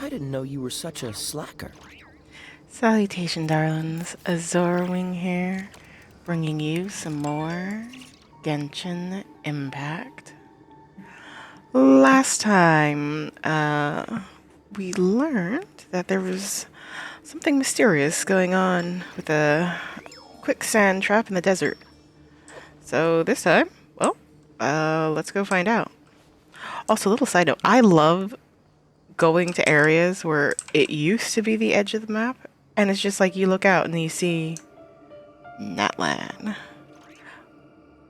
I didn't know you were such a slacker. Salutation, darlings. Azorwing here, bringing you some more Genshin Impact. Last time, we learned that there was something mysterious going on with a quicksand trap in the desert. So this time, well, let's go find out. Also, little side note, I love going to areas where it used to be the edge of the map, and it's just like you look out and you see Natlan.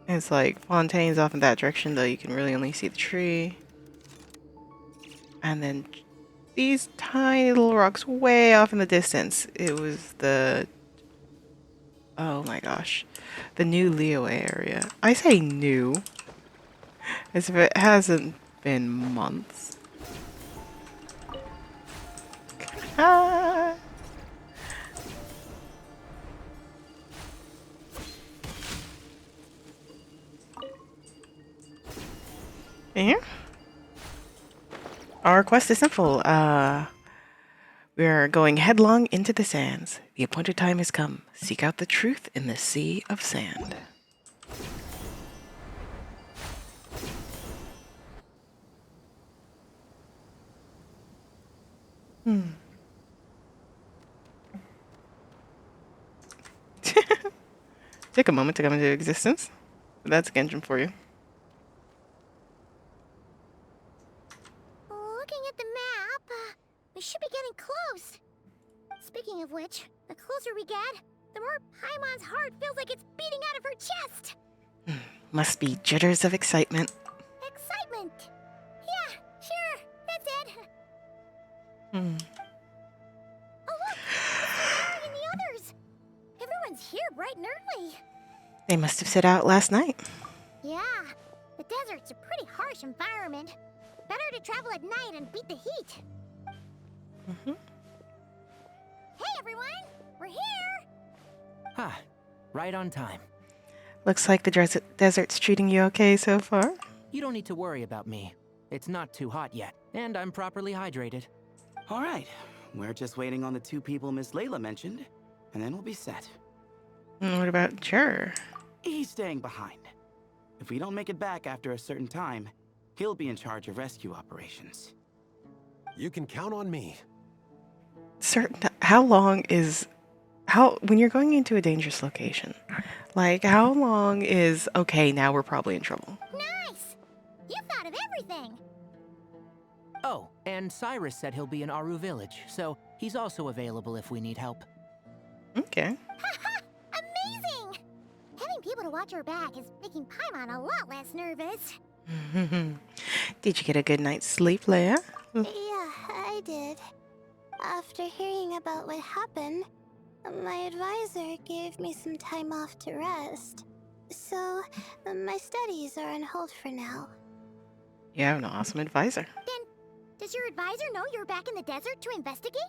It's like Fontaine's off in that direction, though you can really only see the tree. And then these tiny little rocks way off in the distance. It was the... oh my gosh. The new Leeway area. I say new, as if it hasn't been months. Ah. Here? Our quest is simple. We are going headlong into the sands. The appointed time has come. Seek out the truth in the sea of sand. Take a moment to come into existence. That's Genshin for you. Looking at the map, we should be getting close. Speaking of which, the closer we get, the more Paimon's heart feels like it's beating out of her chest. Must be jitters of excitement. Excitement. Yeah, sure, that's it. Oh look, it's Mary and the others. Everyone's here bright and early. They must have set out last night. Yeah, the desert's a pretty harsh environment. Better to travel at night and beat the heat. Hey everyone, we're here! Ah, right on time. Looks like the desert's treating you okay so far. You don't need to worry about me. It's not too hot yet, and I'm properly hydrated. All right, we're just waiting on the two people Miss Layla mentioned, and then we'll be set. What about Jur? He's staying behind. If we don't make it back after a certain time, he'll be in charge of rescue operations. You can count on me. How long is... when you're going into a dangerous location, like, how long is, okay, now we're probably in trouble? Nice! You thought of everything! Oh, and Cyrus said he'll be in Aru Village, so he's also available if we need help. Okay. Haha! Amazing! Having people to watch our back is making Paimon a lot less nervous. Did you get a good night's sleep, Leia? Yeah, I did. After hearing about what happened, my advisor gave me some time off to rest. So, my studies are on hold for now. You have an awesome advisor. Then, does your advisor know you're back in the desert to investigate?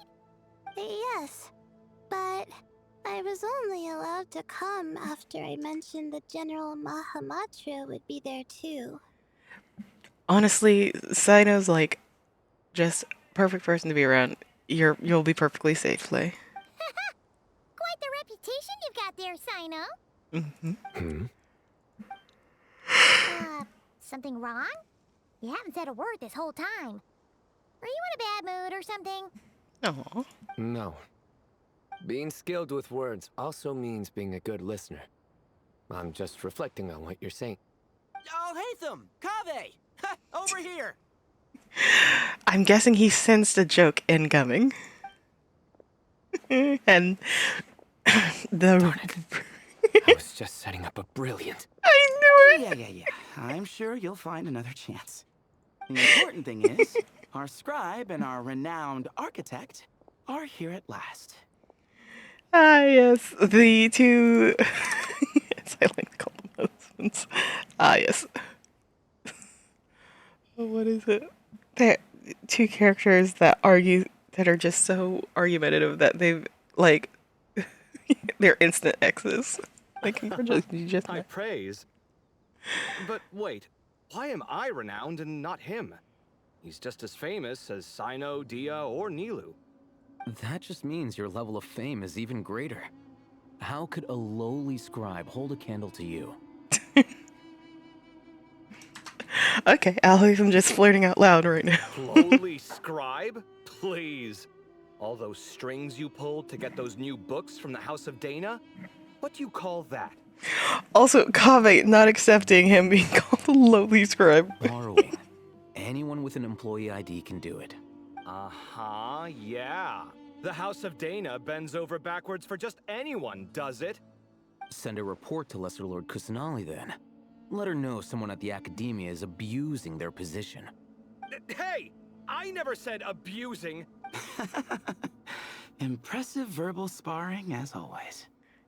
Yes, but I was only allowed to come after I mentioned that General Mahamatra would be there too. Honestly, Sino's like just perfect person to be around. You'll be perfectly safe, Lei. Quite the reputation you've got there, Sino. Something wrong? You haven't said a word this whole time. Are you in a bad mood or something? Oh. No. Being skilled with words also means being a good listener. I'm just reflecting on what you're saying. Oh, Hatham! Kaveh! Ha! Over here! I'm guessing he sensed a joke incoming. And the... I was just setting up a brilliant... I knew it! Yeah. I'm sure you'll find another chance. The important thing is, our scribe and our renowned architect are here at last. Ah, yes. The two... As I like to call them husbands. Ah, yes. What is it? They're two characters that argue, that are just so argumentative that they've, like, they're instant exes. Like, congratulations, just I praise. But wait, why am I renowned and not him? He's just as famous as Sino, Dia, or Nilu. That just means your level of fame is even greater. How could a lowly scribe hold a candle to you? Okay, Alex, I'm just flirting out loud right now. Lowly scribe? Please. All those strings you pulled to get those new books from the House of Dana? What do you call that? Also, Kaveh not accepting him being called a lowly scribe. Borrowing. Anyone with an employee ID can do it. Uh-huh, yeah. The House of Dana bends over backwards for just anyone, does it? Send a report to Lesser Lord Kusanali then. Let her know someone at the Academia is abusing their position. Hey! I never said abusing. Impressive verbal sparring, as always.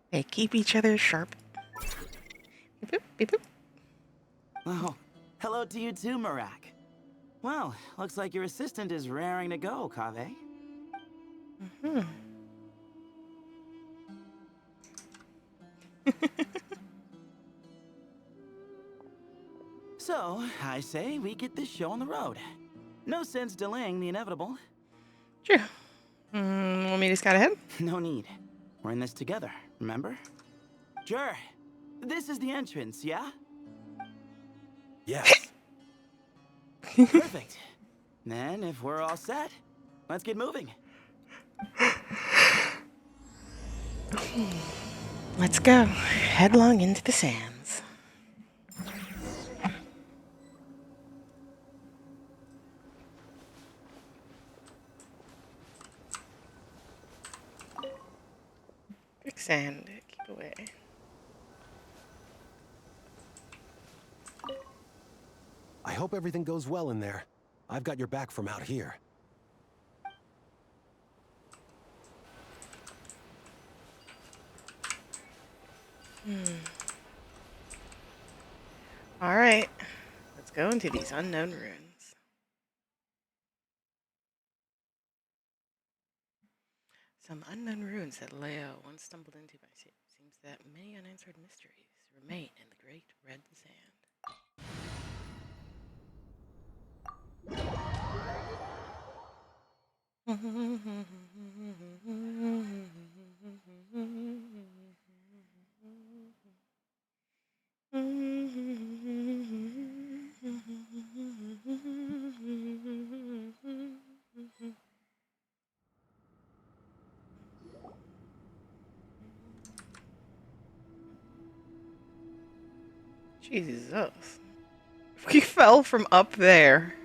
They keep each other sharp. Beep, boop, beep, boop. Oh, hello to you too, Marak. Well, looks like your assistant is raring to go, Kaveh. Hmm. So, I say we get this show on the road. No sense delaying the inevitable. True. Want me to scout ahead? No need. We're in this together, remember? Sure. This is the entrance, yeah? Yes. Perfect. Then, if we're all set, let's get moving. Let's go. Headlong into the sands. Quicksand. Keep away. I hope everything goes well in there. I've got your back from out here. All right. Let's go into these unknown ruins. Some unknown ruins that Leo once stumbled into by sea. Seems that many unanswered mysteries remain in the Great Red Sand. Jesus. We fell from up there.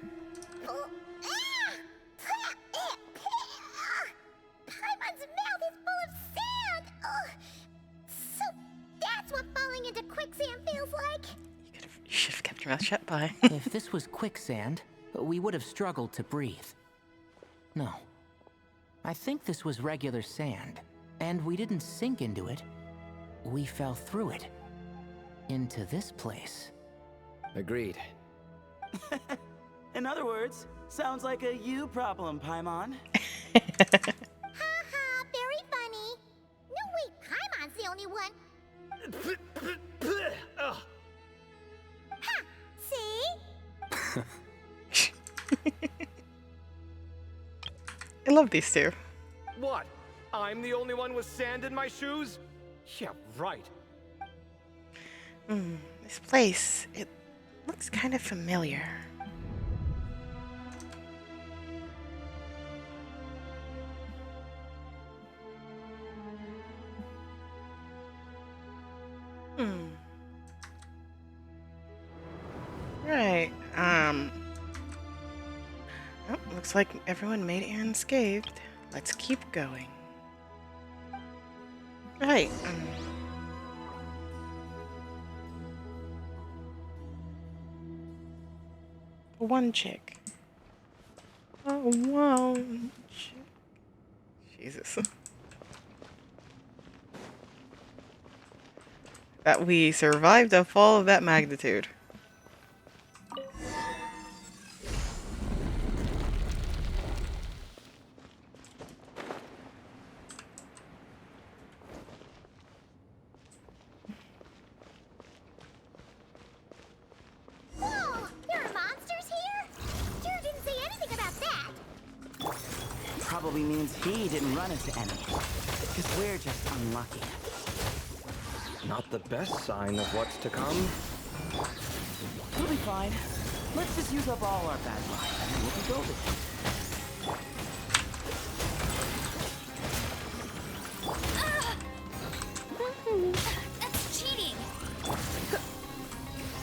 Paimon's mouth is full of sand! Ugh. So that's what falling into quicksand feels like? You should have kept your mouth shut, Pi. If this was quicksand, we would have struggled to breathe. No. I think this was regular sand, and we didn't sink into it. We fell through it. Into this place. Agreed. In other words, sounds like a you problem, Paimon. Haha, very funny. No, wait, Paimon's the only one. Ha! See? I love these two. What? I'm the only one with sand in my shoes? Yeah, right. This place, it looks kind of familiar. Right, oh, looks like everyone made it here unscathed. Let's keep going. Right, one chick. Oh, one chick. Jesus. That we survived a fall of that magnitude. Whoa! There are monsters here? Sure didn't say probably means he didn't run into any. Because we're just unlucky. Not the best sign of what's to come. We'll be fine. Let's just use up all our bad luck, and we'll be golden. That's cheating!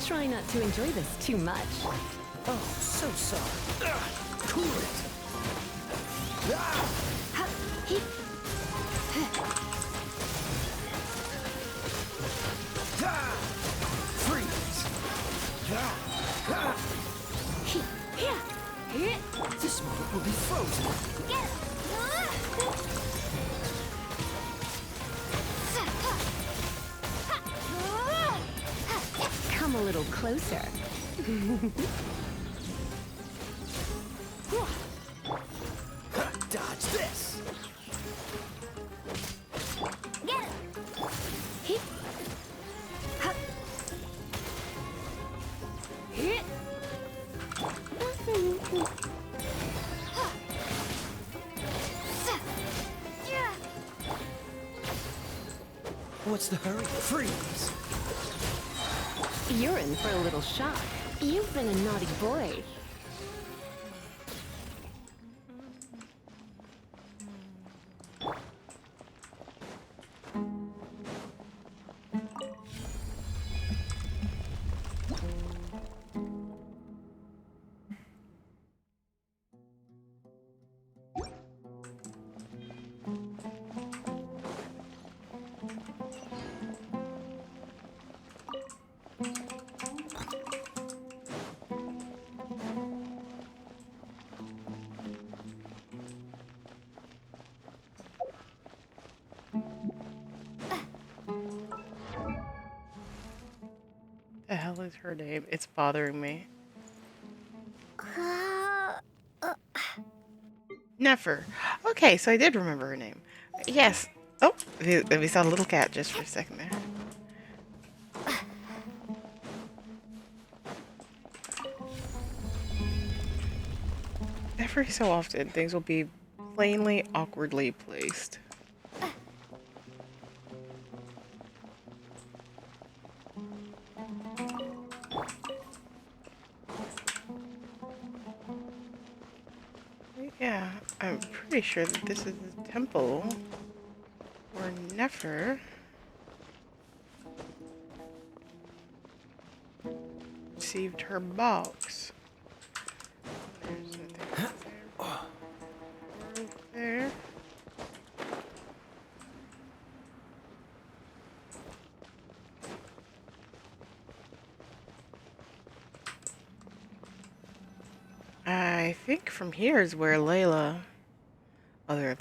Try not to enjoy this too much. Oh, so sorry. Cool it. Freeze. This moment will be frozen. Come a little closer. Dodge this. Get him! What's the hurry? Freeze. You're in for a little shock. You've been a naughty boy. The hell is her name? It's bothering me. Nefer. Okay, so I did remember her name. Yes. Oh, we saw a little cat just for a second there. Every so often, things will be plainly awkwardly placed. Yeah, I'm pretty sure that this is the temple where Nefer received her box. There's nothing there. I think from here is where Layla, ended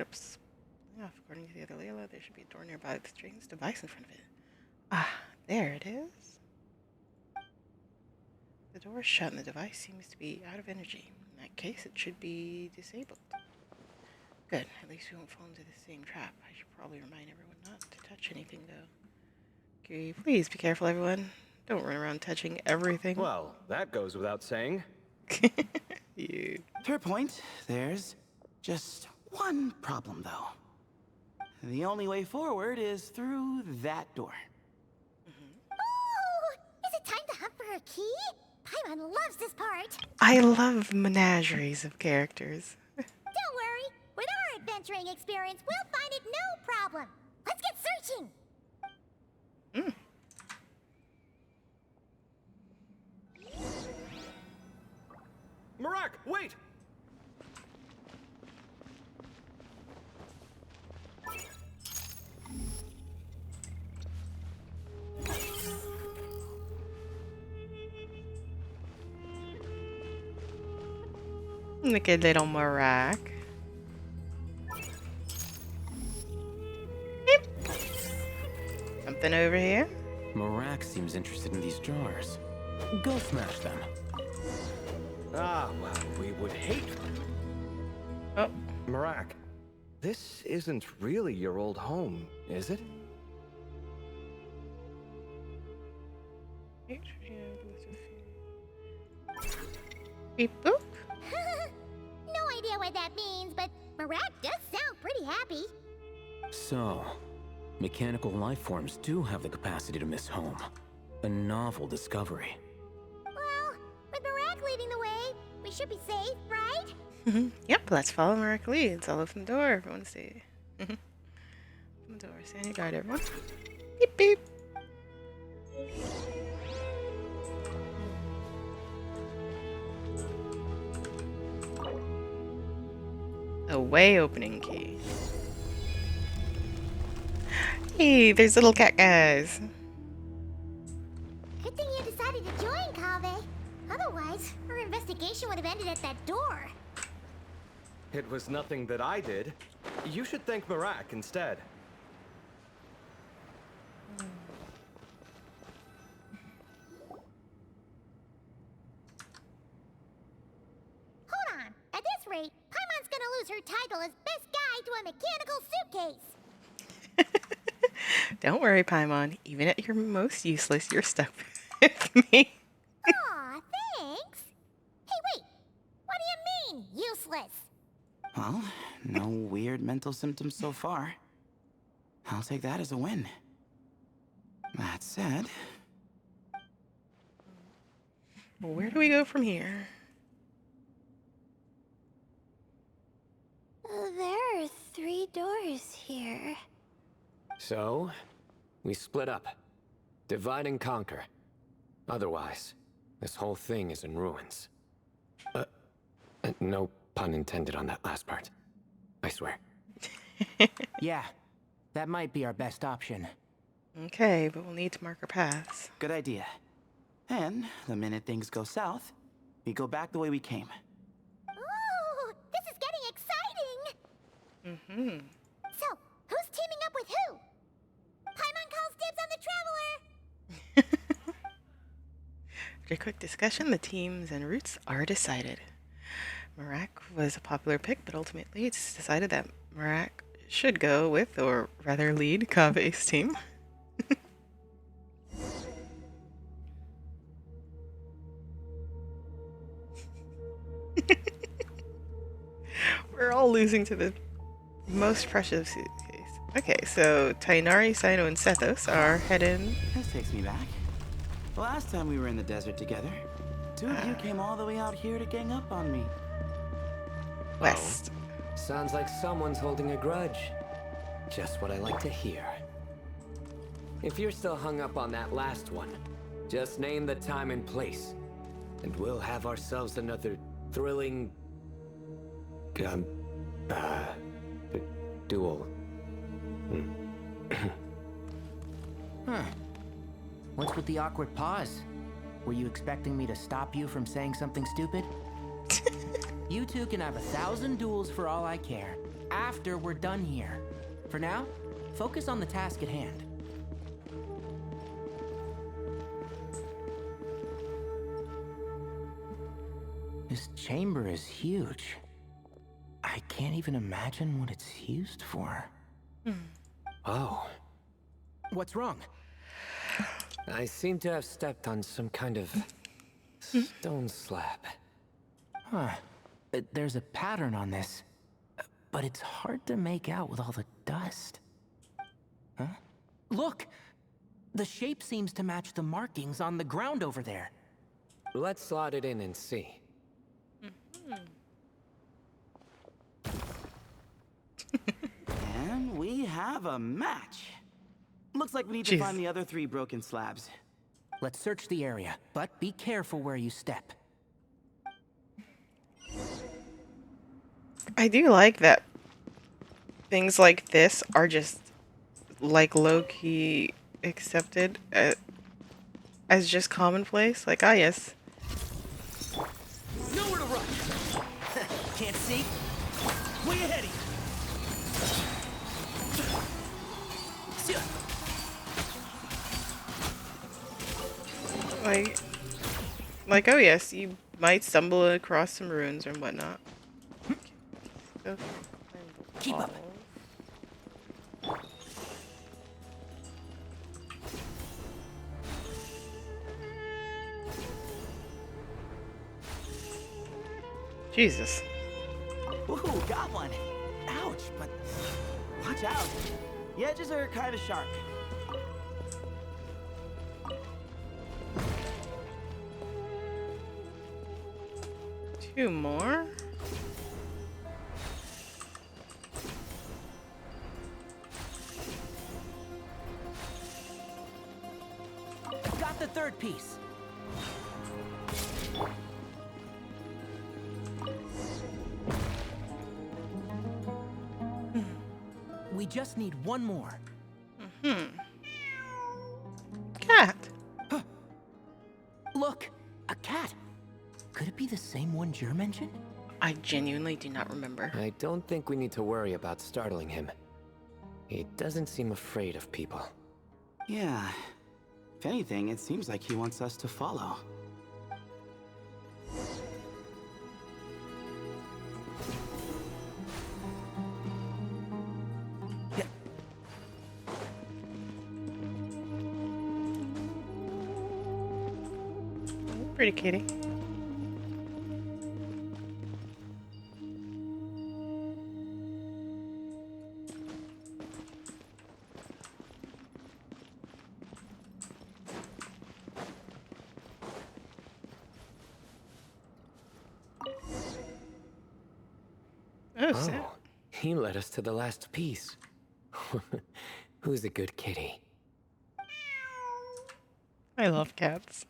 up splitting off. According to the other Layla, there should be a door nearby with a strange device in front of it. Ah, there it is. The door is shut and the device seems to be out of energy. In that case, it should be disabled. Good. At least we won't fall into the same trap. I should probably remind everyone not to touch anything, though. Okay, please be careful, everyone. Don't run around touching everything. Well, that goes without saying. You. Fair point. There's just one problem, though. The only way forward is through that door. Ooh! Is it time to hunt for a key? Paimon loves this part. I love menageries of characters. Don't worry. With our adventuring experience, we'll find it no problem. Let's get searching. Marak, wait! Look at little Marak. Yep. Something over here? Marak seems interested in these jars. Go smash them. Ah, well, we would hate... Oh. Marak, this isn't really your old home, is it? Beep boop. No idea idea what that means, but Marak does sound pretty happy. So, mechanical life forms do have the capacity to miss home. A novel discovery. Well, with Marak leading the way, we should be safe, right? Yep, let's follow Marak leads. I'll open the door. Everyone stay. Open the door. Stay on your guard, everyone. Beep, beep. A way opening key. Hey, there's little cat guys. Good thing you decided to join, Kaveh. Otherwise, our investigation would have ended at that door. It was nothing that I did. You should thank Marak instead. Hold on. At this rate, Paimon's gonna lose her title as best guy to a mechanical suitcase. Don't worry, Paimon. Even at your most useless, you're stuck with me. Aw, thanks. Hey, wait. What do you mean, useless? Well, no weird mental symptoms so far. I'll take that as a win. That said... Where do we go from here? There are 3 doors here. So, we split up. Divide and conquer. Otherwise, this whole thing is in ruins. No pun intended on that last part. I swear. Yeah, that might be our best option. Okay, but we'll need to mark our paths. Good idea. And the minute things go south, we go back the way we came. Ooh, this is getting exciting. So, who's teaming up with who? Paimon calls dibs on the Traveler. After a quick discussion, the teams and routes are decided. Marak was a popular pick, but ultimately it's decided that Marak should go with, or rather lead, Kaveh's team. We're all losing to the most precious suitcase. Okay, so Tainari, Sino, and Sethos are heading This takes me back. The last time we were in the desert together, 2 of you came all the way out here to gang up on me. west. Sounds like someone's holding a grudge. Just what I like to hear. If you're still hung up on that last one, just name the time and place, and we'll have ourselves another thrilling... duel. Huh. What's with the awkward pause? Were you expecting me to stop you from saying something stupid? You two can have 1,000 duels for all I care, after we're done here. For now, focus on the task at hand. This chamber is huge. I can't even imagine what it's used for. Oh, What's wrong? I seem to have stepped on some kind of stone slab. Huh. There's a pattern on this, but it's hard to make out with all the dust. Huh? Look! The shape seems to match the markings on the ground over there. Let's slot it in and see. And we have a match. Looks like we need Jeez. to find the other 3 broken slabs. Let's search the area, but be careful where you step. I do like that things like this are just like low-key accepted as just commonplace. Like, ah, yes. Nowhere to run! Can't see? Way ahead of you! Like, oh yes, you might stumble across some ruins and whatnot. Keep up. Jesus. Ooh, got one. Ouch, but watch out. The edges are kind of sharp. Two more. Got the third piece. We just need one more. Cat. Look, a cat. Could it be the same one Jer mentioned? I genuinely do not remember. I don't think we need to worry about startling him. He doesn't seem afraid of people. Yeah. If anything, it seems like he wants us to follow. Pretty kitty. Oh, snap. Oh, he led us to the last piece. Who's a good kitty? I love cats.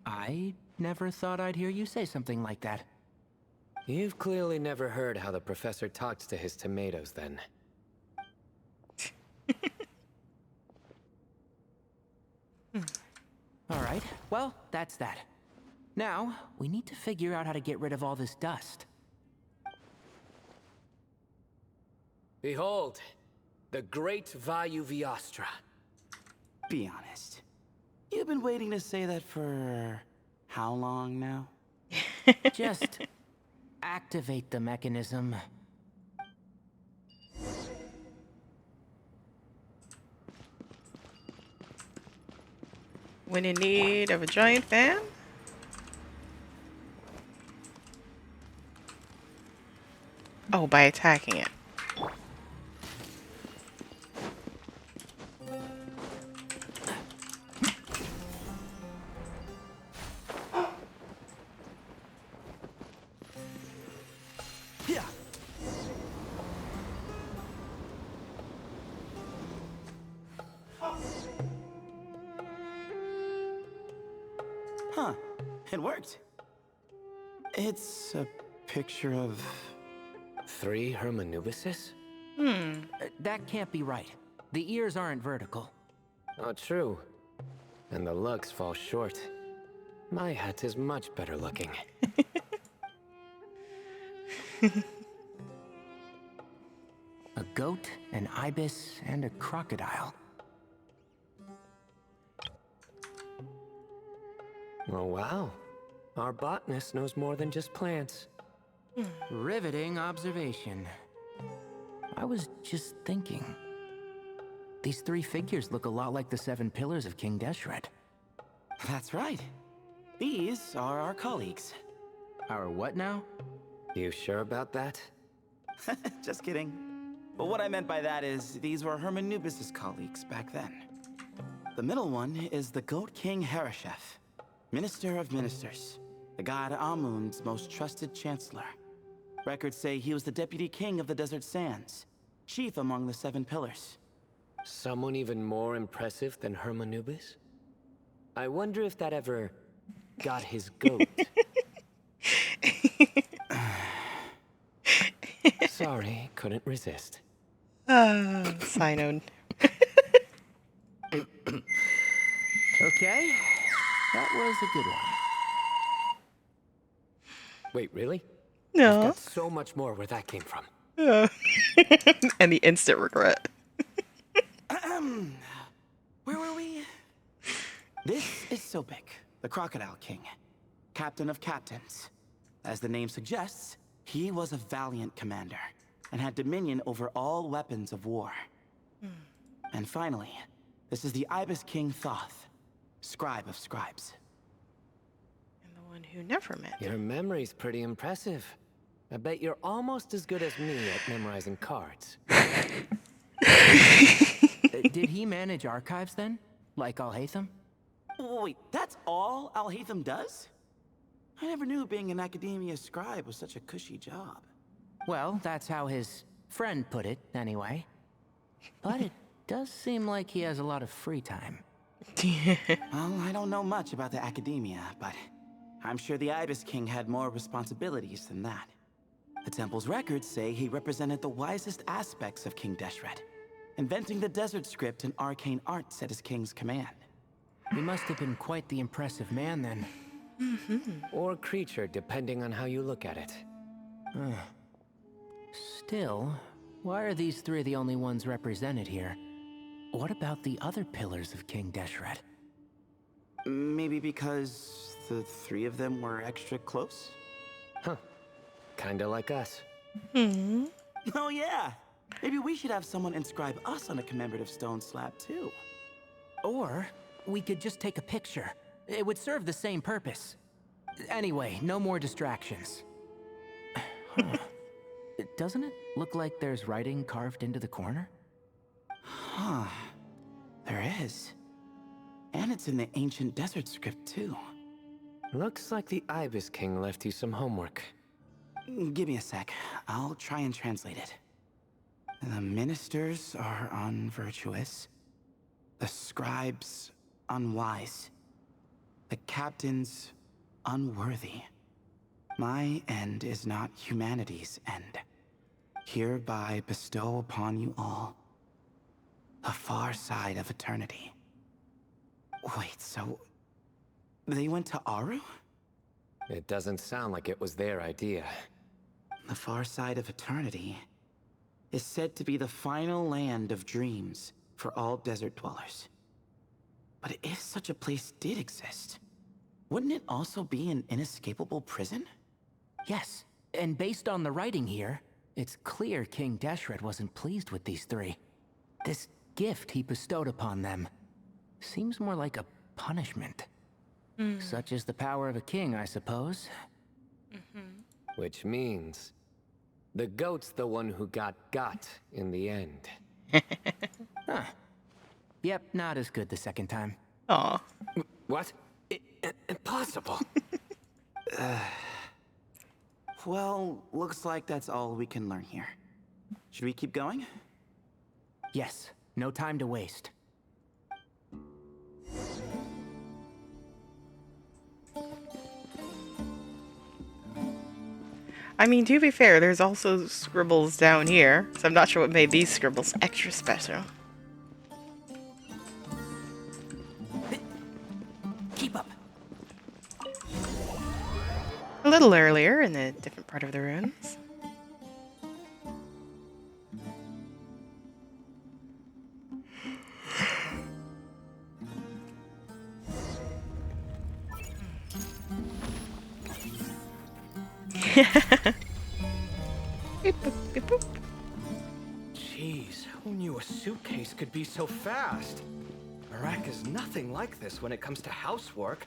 I never thought I'd hear you say something like that. You've clearly never heard how the professor talks to his tomatoes, then. All right, well, that's that. Now, we need to figure out how to get rid of all this dust. Behold, the great Vayu Viastra. Be honest. You've been waiting to say that for how long now? Just activate the mechanism. When in need of a giant fan? Oh, by attacking it. Yeah. Huh. It worked. It's a picture of... 3 Hermanubises? That can't be right. The ears aren't vertical. Oh, true. And the lugs fall short. My hat is much better looking. A goat, an ibis, and a crocodile. Oh, wow. Our botanist knows more than just plants. Riveting observation. I was just thinking. These 3 figures look a lot like the 7 pillars of King Deshret. That's right. These are our colleagues. Our what now? You sure about that? Just kidding. But what I meant by that is these were Hermanubis' colleagues back then. The middle one is the Goat King Hereshef, Minister of Ministers, the god Amun's most trusted chancellor. Records say he was the deputy king of the Desert Sands, chief among the 7 pillars. Someone even more impressive than Hermanubis? I wonder if that ever got his goat. Sorry, couldn't resist. Synode. Okay, that was a good one. Wait, really? I've No. got so much more where that came from. And the instant regret. Where were we? This is Sobek, the Crocodile King, captain of captains. As the name suggests, he was a valiant commander and had dominion over all weapons of war. And finally, this is the Ibis King Thoth, scribe of scribes. And the one who never met. Your memory's pretty impressive. I bet you're almost as good as me at memorizing cards. Did he manage archives then? Like Alhaitham? Wait, that's all Alhaitham does? I never knew being an academia scribe was such a cushy job. Well, that's how his friend put it, anyway. But it does seem like he has a lot of free time. Well, I don't know much about the academia, but I'm sure the Ibis King had more responsibilities than that. The temple's records say he represented the wisest aspects of King Deshret, inventing the desert script and arcane arts at his king's command. He must have been quite the impressive man then. Or creature, depending on how you look at it. Still, why are these three the only ones represented here? What about the other pillars of King Deshret? Maybe because the three of them were extra close? Huh. Kinda like us. Oh yeah! Maybe we should have someone inscribe us on a commemorative stone slab too. Or we could just take a picture. It would serve the same purpose. Anyway, no more distractions. Huh. Doesn't it look like there's writing carved into the corner? Huh. There is. And it's in the ancient desert script too. Looks like the Ibis King left you some homework. Give me a sec. I'll try and translate it. The ministers are unvirtuous. The scribes unwise. The captains unworthy. My end is not humanity's end. Hereby bestow upon you all the far side of eternity. Wait, so they went to Aru? It doesn't sound like it was their idea. The far side of eternity is said to be the final land of dreams for all desert dwellers. But if such a place did exist, wouldn't it also be an inescapable prison? Yes, and based on the writing here, it's clear King Deshret wasn't pleased with these three. This gift he bestowed upon them seems more like a punishment. Such is the power of a king, I suppose. Which means the goat's the one who got in the end. Huh. Yep, not as good the second time. Aw. What? Impossible. Well, looks like that's all we can learn here. Should we keep going? Yes, no time to waste. I mean, to be fair, there's also scribbles down here, so I'm not sure what made these scribbles extra special. Keep up. A little earlier in a different part of the ruins. Beep, boop, beep, boop. Jeez, who knew a suitcase could be so fast? Marak is nothing like this when it comes to housework.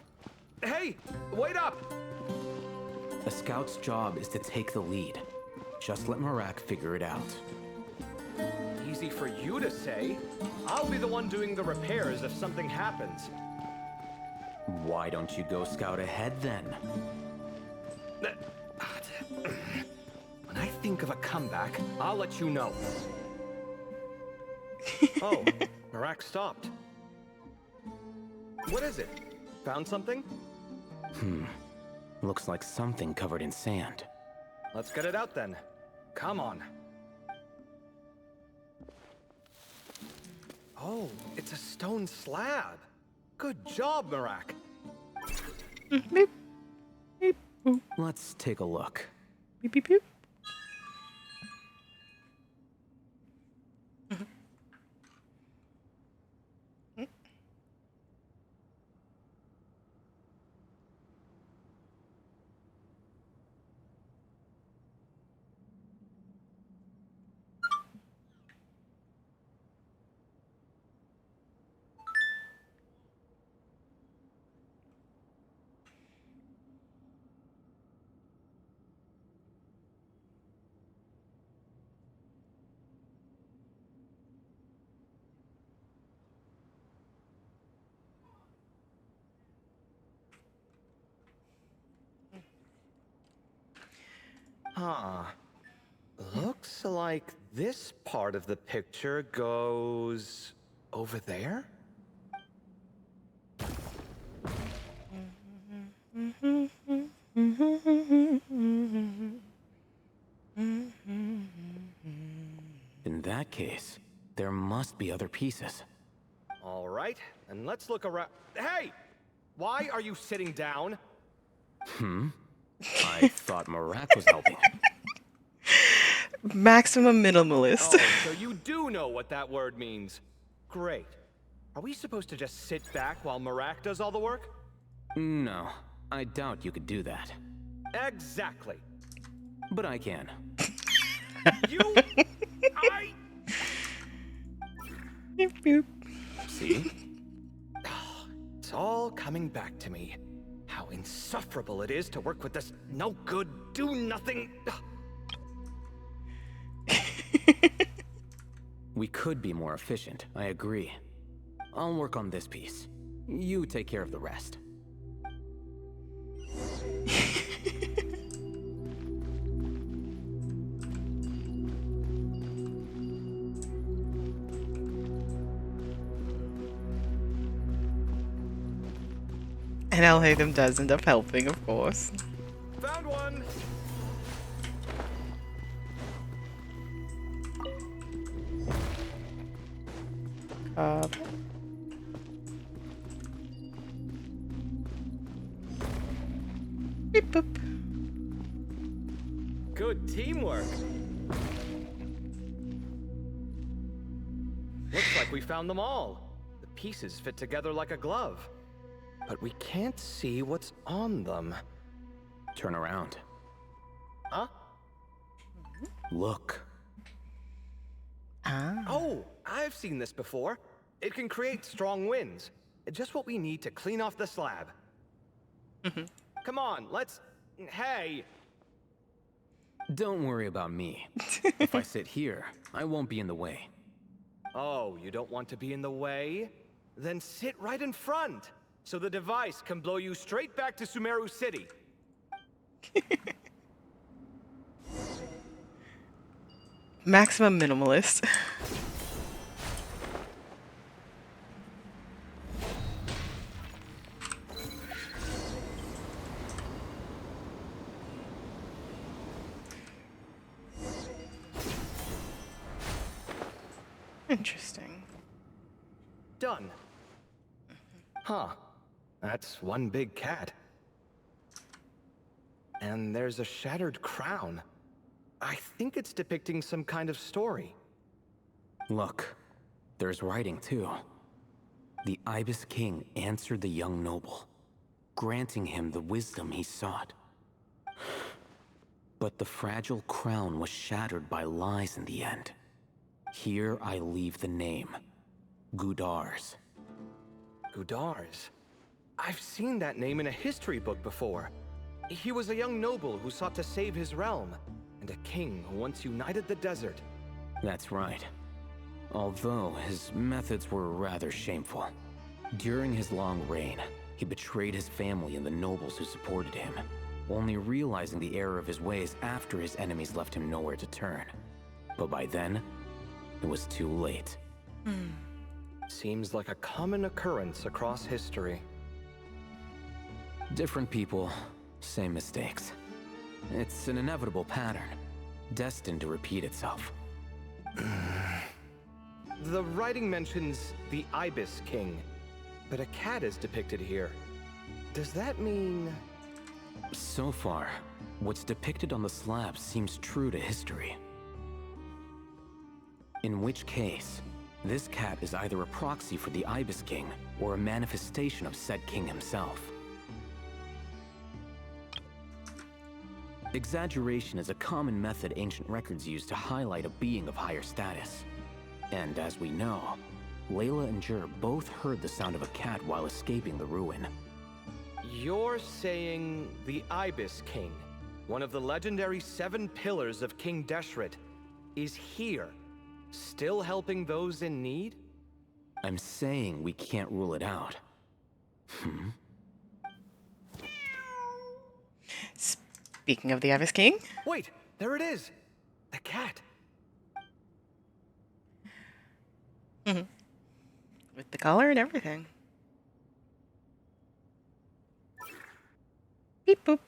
Hey, wait up! A scout's job is to take the lead. Just let Marak figure it out. Easy for you to say. I'll be the one doing the repairs if something happens. Why don't you go scout ahead then? When I think of a comeback, I'll let you know. Oh, Marak stopped. What is it? Found something? Looks like something covered in sand. Let's get it out then. Come on. Oh, it's a stone slab. Good job, Marak. Beep, beep, boop, Let's take a look. beep, beep, beep. Huh. Looks like this part of the picture goes over there? In that case, there must be other pieces. All right, and let's look around. Hey! Why are you sitting down? I thought Marak was helping. Maximum minimalist. Oh, so you do know what that word means. Great. Are we supposed to just sit back while Marak does all the work? No, I doubt you could do that. Exactly. But I can. You... I... Boop, boop. See? It's all coming back to me. How insufferable it is to work with this no-good, do-nothing... We could be more efficient, I agree. I'll work on this piece. You take care of the rest. And Alhaitham does end up helping, of course. Found one! Beep boop. Good teamwork. Looks like we found them all. The pieces fit together like a glove. But we can't see what's on them. Turn around. Huh? Look. Ah. Oh, I've seen this before. It can create strong winds. Just what we need to clean off the slab. Come on, let's... Hey! Don't worry about me. If I sit here, I won't be in the way. Oh, you don't want to be in the way? Then sit right in front, so the device can blow you straight back to Sumeru City. Maximum minimalist. Interesting. Done. Huh. That's one big cat. And there's a shattered crown. I think it's depicting some kind of story. Look, there's writing too. The Ibis King answered the young noble, granting him the wisdom he sought. But the fragile crown was shattered by lies in the end. Here I leave the name, Gudar's. Gudar's. I've seen that name in a history book before. He was a young noble who sought to save his realm, and a king who once united the desert. That's right. Although his methods were rather shameful. During his long reign, he betrayed his family and the nobles who supported him, only realizing the error of his ways after his enemies left him nowhere to turn. But by then, it was too late. Seems like a common occurrence across history. Different people, same mistakes. It's an inevitable pattern, destined to repeat itself. The writing mentions the Ibis King, but a cat is depicted here. Does that mean... So far, what's depicted on the slab seems true to history. In which case, this cat is either a proxy for the Ibis King or a manifestation of said king himself. Exaggeration is a common method ancient records use to highlight a being of higher status. And as we know, Layla and Jur both heard the sound of a cat while escaping the ruin. You're saying the Ibis King, one of the legendary 7 pillars of King Deshret, is here, still helping those in need? I'm saying we can't rule it out. Speaking of the Ibis King, Wait, there it is. The cat. With the collar and everything. Beep boop.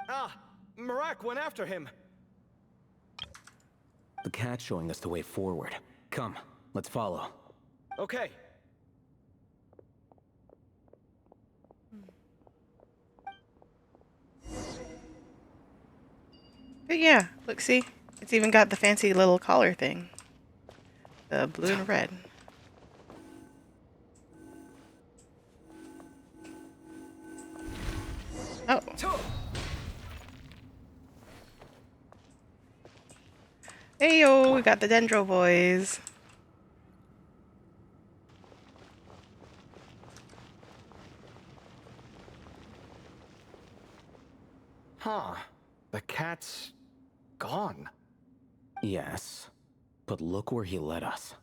Ah, Marak went after him. The cat's showing us the way forward. Come, let's follow. Okay. But yeah, look, see? It's even got the fancy little collar thing. The blue and red. Oh. Hey yo, we got the Dendro boys. Huh. The cat's gone. Yes, but look where he led us.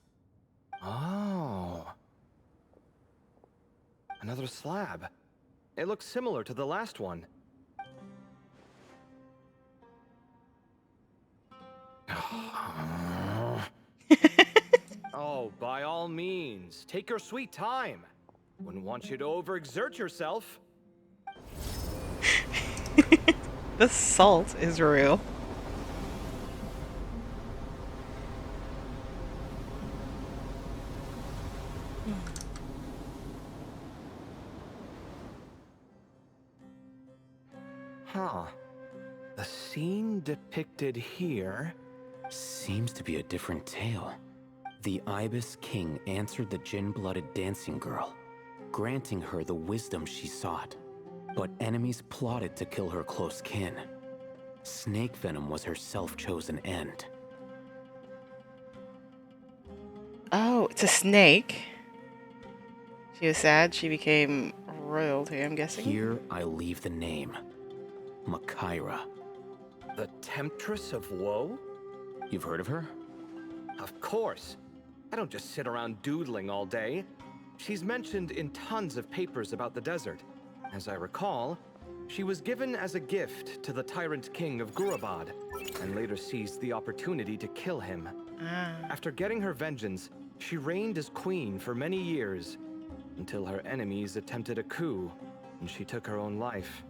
Oh. Another slab. It looks similar to the last one. Oh, by all means, take your sweet time. Wouldn't want you to overexert yourself. The salt is real. Huh. The scene depicted here... Seems to be a different tale. The Ibis King answered the gin-blooded dancing girl, granting her the wisdom she sought. But enemies plotted to kill her close kin. Snake venom was her self-chosen end. Oh, it's a snake. She was sad. She became royalty, I'm guessing. Here I leave the name. Makaira. The Temptress of Woe? You've heard of her? Of course. I don't just sit around doodling all day. She's mentioned in tons of papers about the desert. As I recall, she was given as a gift to the tyrant king of Gurabad, and later seized the opportunity to kill him. After getting her vengeance, she reigned as queen for many years, until her enemies attempted a coup, and she took her own life.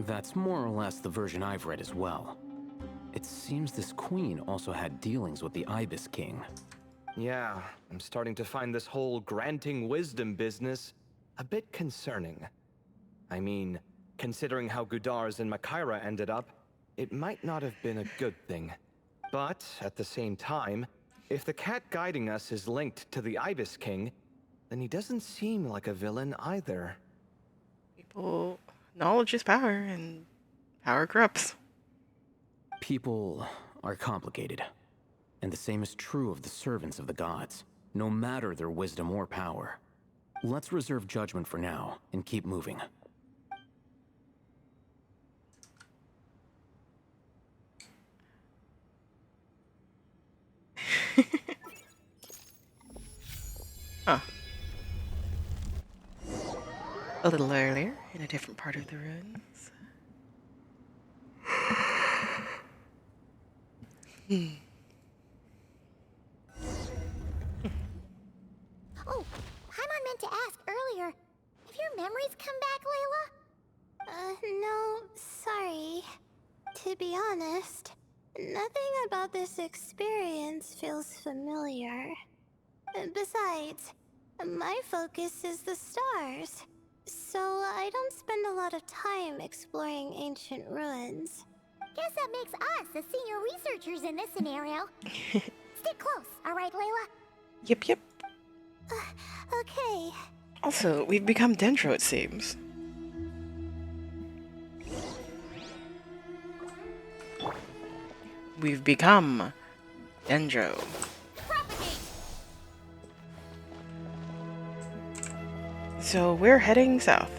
That's more or less the version I've read as well. It seems this queen also had dealings with the Ibis King. Yeah, I'm starting to find this whole granting wisdom business a bit concerning. I mean, considering how Gudars and Makaira ended up, it might not have been a good thing. But, at the same time, if the cat guiding us is linked to the Ibis King, then he doesn't seem like a villain either. People, knowledge is power, and power corrupts. People are complicated. And the same is true of the servants of the gods, no matter their wisdom or power. Let's reserve judgment for now, and keep moving. Huh. A little earlier, in a different part of the ruins. Oh, Paimon meant to ask earlier. Have your memories come back, Layla? No, sorry. To be honest, nothing about this experience feels familiar. Besides, my focus is the stars, so I don't spend a lot of time exploring ancient ruins. Guess that makes us the senior researchers in this scenario. Stick close, alright, Layla? Yep. Okay. Also, we've become Dendro, it seems. We've become Dendro. Propagate! So we're heading south.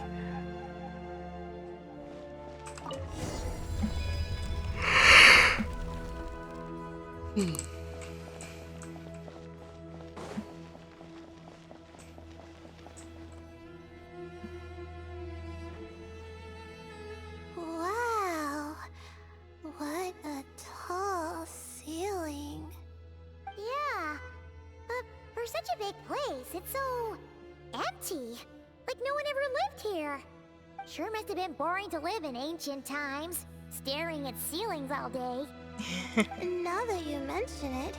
Wow. What a tall such a big place. It's so empty. Like no one ever lived here. Sure must have been boring to live in ancient times, staring at ceilings all day. Now that you mention it,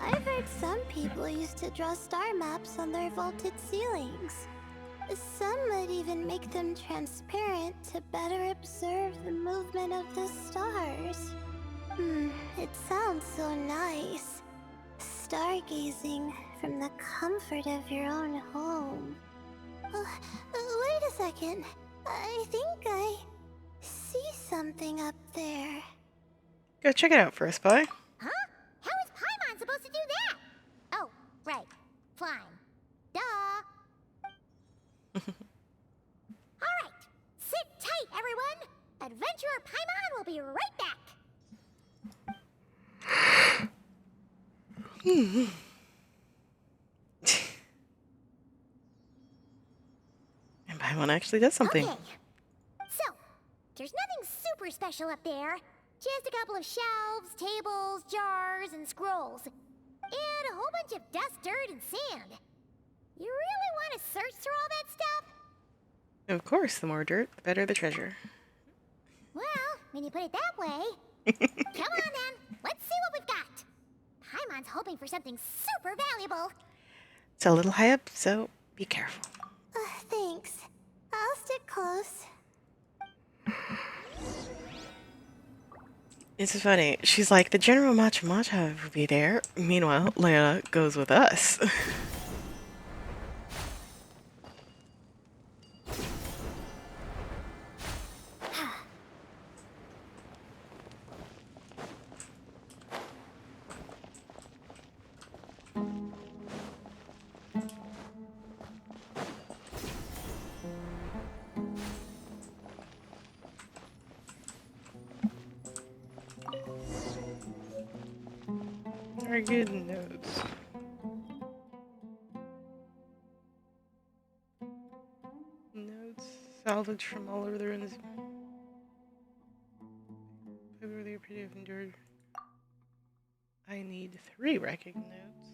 I've heard some people used to draw star maps on their vaulted ceilings. Some might even make them transparent to better observe the movement of the stars. It sounds so nice. Stargazing from the comfort of your own home. Wait a second. I think I see something up there. Go check it out for us, Spy. Huh? How is Paimon supposed to do that? Oh, right. Flying. Duh. Alright. Sit tight, everyone. Adventurer Paimon will be right back. And Paimon actually does something. Okay. So, there's nothing super special up there. Just a couple of shelves, tables, jars, and scrolls. And a whole bunch of dust, dirt, and sand. You really want to search through all that stuff? Of course, the more dirt, the better the treasure. Well, when you put it that way. Come on then, let's see what we've got. Paimon's hoping for something super valuable. It's a little high up, so be careful. Thanks. I'll stick close. It's funny. She's like, the General Matcha Matcha will be there. Meanwhile, Layla goes with us. Very good notes. Notes salvaged from all over the ruins. February appear to have endured. I need 3 wrecking notes.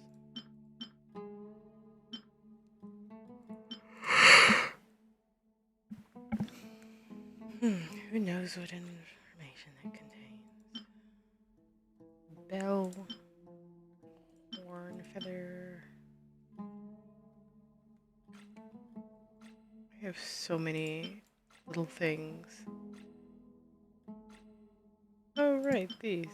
Who knows what information it contains? Bell. Horn, feather. I have so many little things. Oh, right, these.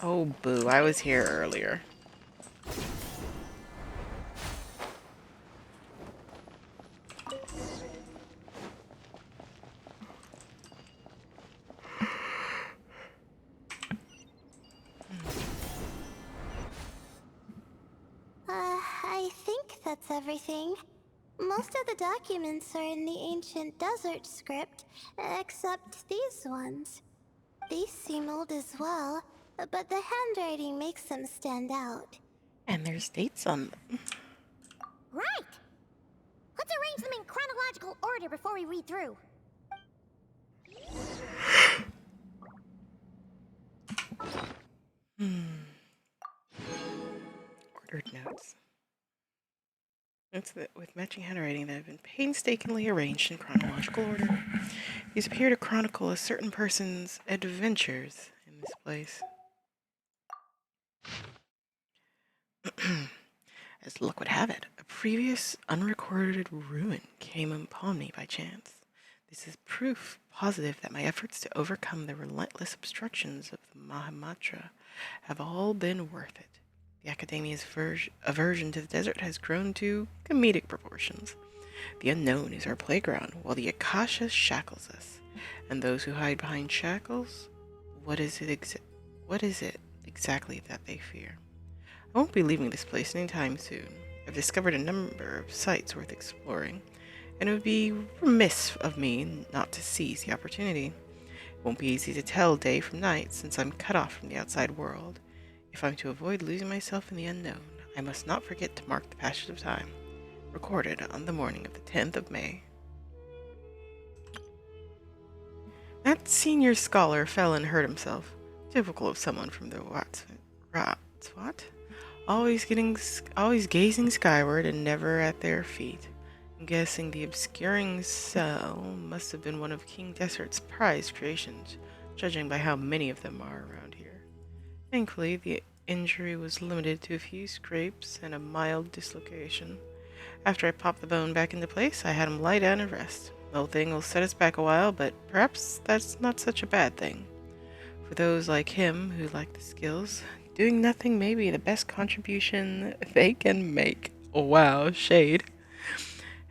Oh, boo, I was here earlier. I think that's everything. Most of the documents are in the ancient desert script, except these ones. These seem old as well, but the handwriting makes them stand out. And there's dates on them. Right! Let's arrange them in chronological order before we read through. Ordered notes. Notes that with matching handwriting that have been painstakingly arranged in chronological order. These appear to chronicle a certain person's adventures in this place. As luck would have it, a previous unrecorded ruin came upon me by chance. This is proof positive that my efforts to overcome the relentless obstructions of the Mahamatra have all been worth it. The Academia's aversion to the desert has grown to comedic proportions. The unknown is our playground, while the Akasha shackles us. And those who hide behind shackles, what is it exactly that they fear? I won't be leaving this place anytime soon. I've discovered a number of sites worth exploring, and it would be remiss of me not to seize the opportunity. It won't be easy to tell day from night since I'm cut off from the outside world. If I'm to avoid losing myself in the unknown, I must not forget to mark the passage of time. Recorded on the morning of the 10th of May. That senior scholar fell and hurt himself. Typical of someone from the what? Always gazing skyward and never at their feet. I'm guessing the obscuring cell must have been one of King Desert's prized creations, judging by how many of them are around here. Thankfully, the injury was limited to a few scrapes and a mild dislocation. After I popped the bone back into place, I had him lie down and rest. The whole thing will set us back a while, but perhaps that's not such a bad thing. For those like him who like the skills, doing nothing may be the best contribution they can make. Oh wow, shade.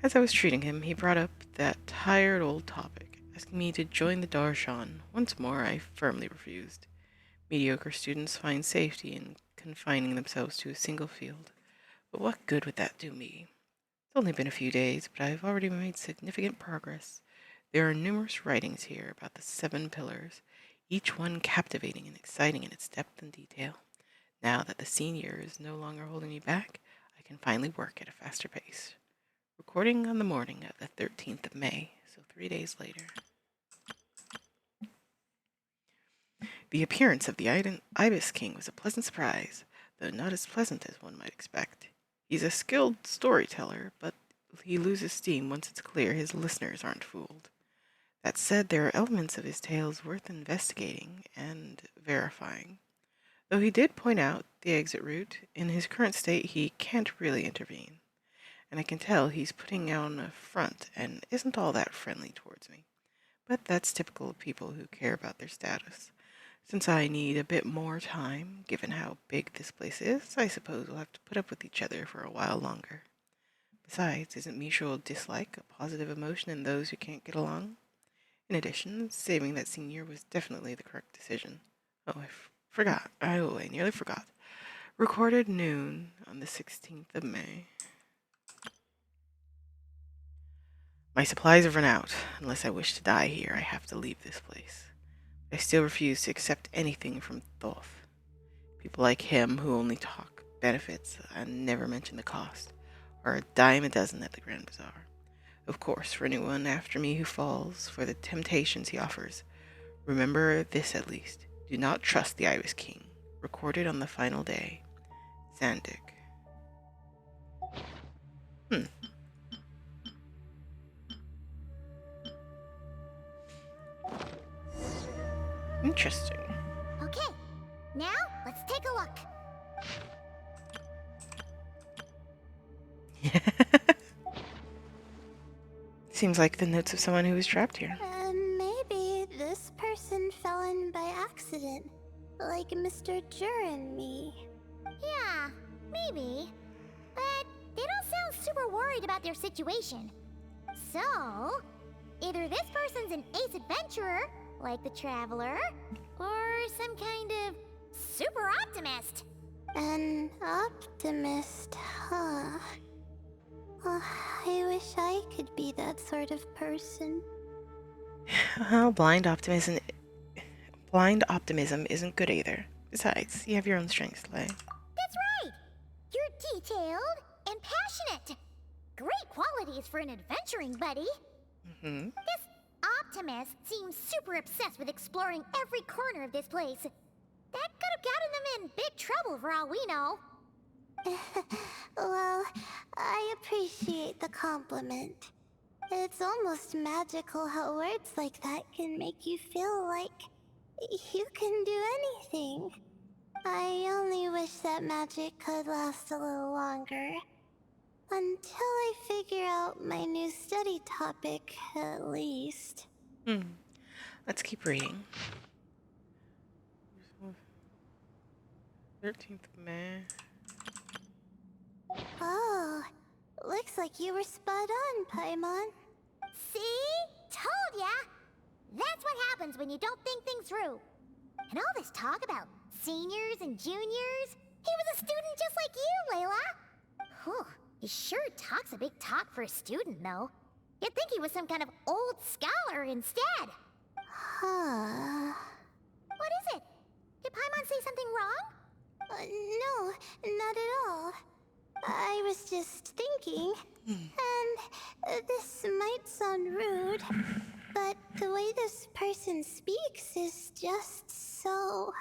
As I was treating him, he brought up that tired old topic, asking me to join the Darshan. Once more, I firmly refused. Mediocre students find safety in confining themselves to a single field. But what good would that do me? It's only been a few days, but I've already made significant progress. There are numerous writings here about the 7 pillars, each one captivating and exciting in its depth and detail. Now that the senior is no longer holding me back, I can finally work at a faster pace. Recording on the morning of the 13th of May, so 3 days later. The appearance of the Ibis King was a pleasant surprise, though not as pleasant as one might expect. He's a skilled storyteller, but he loses steam once it's clear his listeners aren't fooled. That said, there are elements of his tales worth investigating and verifying. Though he did point out the exit route, in his current state he can't really intervene. And I can tell he's putting on a front and isn't all that friendly towards me. But that's typical of people who care about their status. Since I need a bit more time, given how big this place is, I suppose we'll have to put up with each other for a while longer. Besides, isn't mutual dislike a positive emotion in those who can't get along? In addition, saving that senior was definitely the correct decision. Oh, I nearly forgot. Recorded noon on the 16th of May. My supplies have run out. Unless I wish to die here, I have to leave this place. I still refuse to accept anything from Thoth. People like him who only talk benefits and never mention the cost are a dime a dozen at the Grand Bazaar. Of course, for anyone after me who falls for the temptations he offers, remember this at least. Do not trust the Ibis King. Recorded on the final day. Zandik. Interesting. Okay, now let's take a look. Seems like the notes of someone who was trapped here. Maybe this person fell in by accident, like Mr. Jur and me. Yeah, maybe. But they don't sound super worried about their situation. So, either this person's an ace adventurer, like the Traveler, or some kind of super optimist. An optimist, huh? Oh, I wish I could be that sort of person. Well, blind optimism isn't good either. Besides, you have your own strengths, Lay. That's right! You're detailed and passionate. Great qualities for an adventuring buddy. Mm-hmm. This optimist seems super obsessed with exploring every corner of this place. That could have gotten them in big trouble for all we know. Well, I appreciate the compliment. It's almost magical how words like that can make you feel like you can do anything. I only wish that magic could last a little longer. Until I figure out my new study topic, at least. Let's keep reading. 13th of May. Oh, looks like you were spot on, Paimon. See? Told ya! That's what happens when you don't think things through. And all this talk about seniors and juniors, He was a student just like you, Layla. Whew, he sure talks a big talk for a student, though. You'd think he was some kind of old scholar instead. Huh. What is it? Did Paimon say something wrong? No, not at all. I was just thinking, and this might sound rude, but the way this person speaks is just so...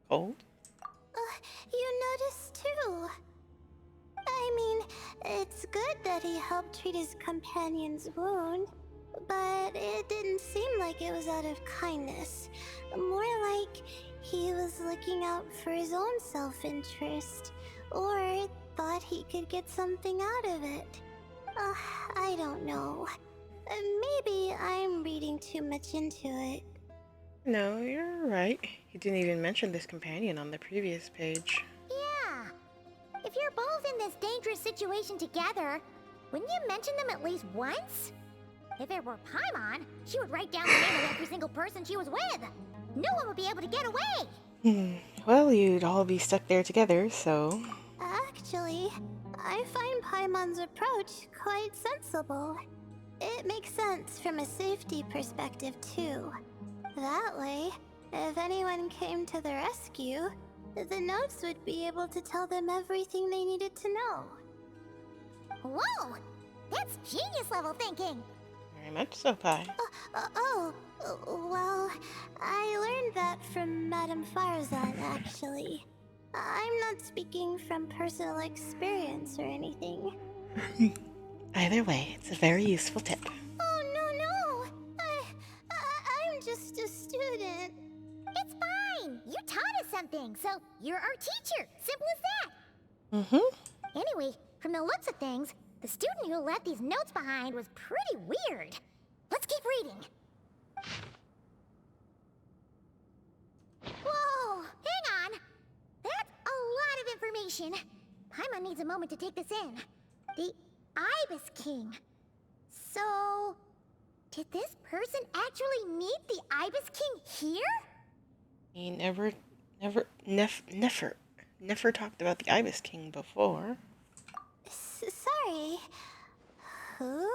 Cold? You noticed too. I mean, it's good that he helped treat his companion's wound, but it didn't seem like it was out of kindness. More like he was looking out for his own self-interest, or thought he could get something out of it. I don't know. Maybe I'm reading too much into it. No, you're right. You didn't even mention this companion on the previous page. Yeah. If you're both in this dangerous situation together, wouldn't you mention them at least once? If it were Paimon, she would write down the name of every single person she was with. No one would be able to get away. Well, you'd all be stuck there together, so... Actually, I find Paimon's approach quite sensible. It makes sense from a safety perspective, too. That way, if anyone came to the rescue, the notes would be able to tell them everything they needed to know. Whoa! That's genius-level thinking! Very much so, Pai. Well, I learned that from Madame Farzan, actually. I'm not speaking from personal experience or anything. Either way, it's a very useful tip. Oh, no! I'm just a student. It's fine! You taught us something, so you're our teacher. Simple as that. Anyway, from the looks of things, the student who left these notes behind was pretty weird. Let's keep reading. Whoa! Hang on! That's a lot of information. Paimon needs a moment to take this in. The Ibis King. So... did this person actually meet the Ibis King here? He never talked about the Ibis King before. Sorry. Who?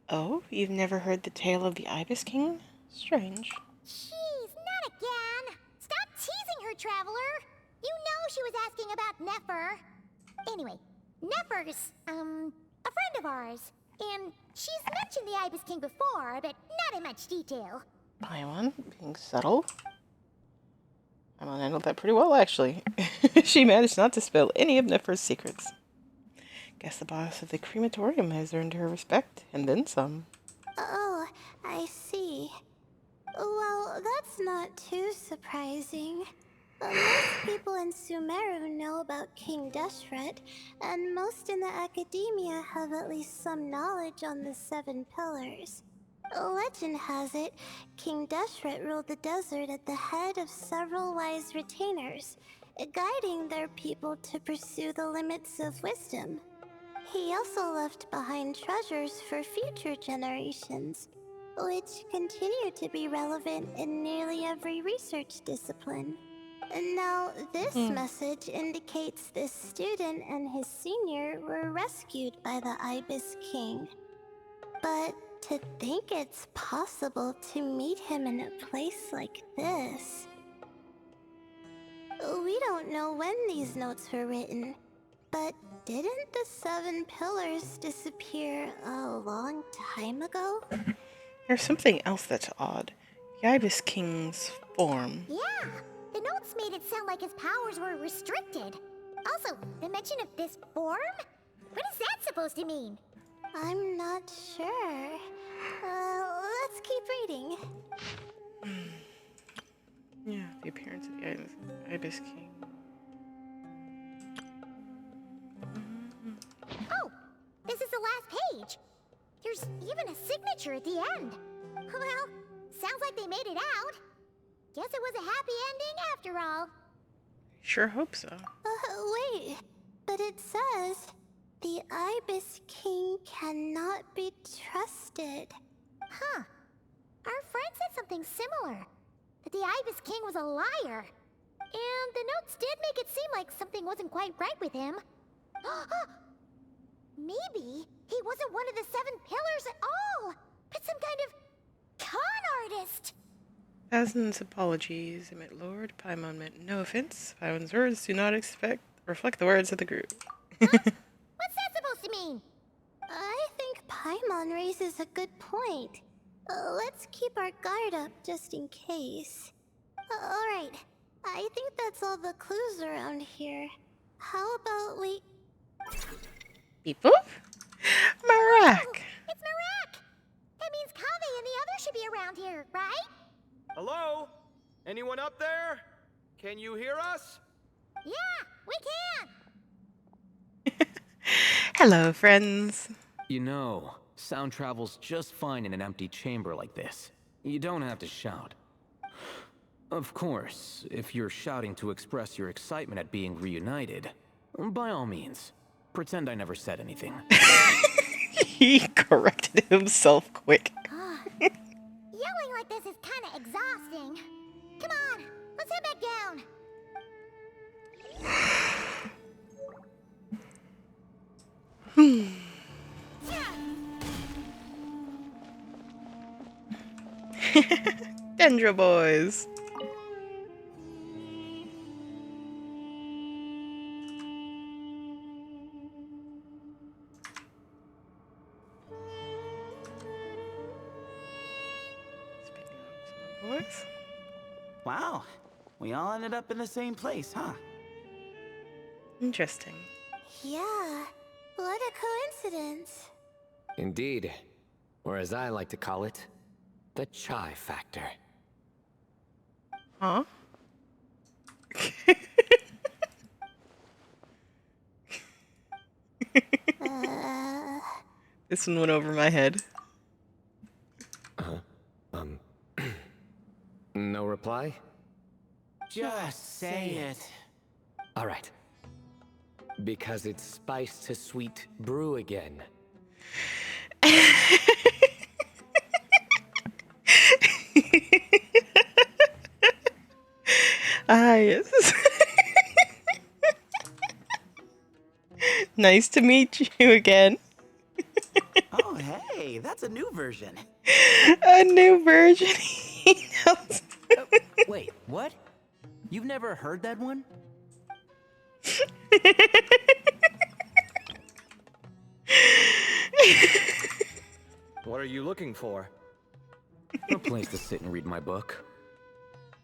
Oh, you've never heard the tale of the Ibis King? Strange. Jeez, not again! Stop teasing her, Traveler! You know she was asking about Nefer. Anyway, Nefer's, a friend of ours. And she's mentioned the Ibis King before, but not in much detail. Paimon, being subtle. Paimon handled that pretty well, actually. She managed not to spill any of Nefer's secrets. Guess the boss of the crematorium has earned her respect, and then some. Oh, I see. Well, that's not too surprising. Most people in Sumeru know about King Deshret, and most in the academia have at least some knowledge on the 7 pillars. Legend has it, King Deshret ruled the desert at the head of several wise retainers, guiding their people to pursue the limits of wisdom. He also left behind treasures for future generations, which continue to be relevant in nearly every research discipline. Now, this message indicates this student and his senior were rescued by the Ibis King. But to think it's possible to meet him in a place like this... We don't know when these notes were written, but didn't the 7 pillars disappear a long time ago? There's something else that's odd. The Ibis King's form. Yeah, the notes made it sound like his powers were restricted. Also, the mention of this form? What is that supposed to mean? I'm not sure. Let's keep reading. Yeah, the appearance of the Ibis King. Oh, this is the last page. There's even a signature at the end. Well, sounds like they made it out. Guess it was a happy ending after all. Sure hope so. Wait, but it says, the Ibis King cannot be trusted. Huh. Our friend said something similar. That the Ibis King was a liar. And the notes did make it seem like something wasn't quite right with him. Maybe he wasn't one of the 7 pillars at all, but some kind of con artist. Thousands apologies, emit Lord. Paimon meant no offense. Paimon's words do not reflect the words of the group. What's that supposed to mean? I think Paimon raises a good point. Let's keep our guard up just in case. Alright, I think that's all the clues around here. How about we... Beep boop. Marak. It's Marak! That means Kaveh and the others should be around here, right? Hello? Anyone up there? Can you hear us? Yeah, we can! Hello, friends. You know, sound travels just fine in an empty chamber like this. You don't have to shout. Of course, if you're shouting to express your excitement at being reunited, by all means, pretend I never said anything. He corrected himself quick. Yelling like this is kinda exhausting. Come on, let's head back down. Dendro boys. Boys. Wow, we all ended up in the same place, huh? Interesting. Yeah, what a coincidence. Indeed. Or as I like to call it, the chai factor. Huh? This one went over my head. No reply? Just say it. All right. Because it's spice to sweet brew again. Ah, yes. Nice to meet you again. Oh, hey, that's a new version. A new version. He knows. Wait, what? You've never heard that one? What are you looking for? A place to sit and read my book.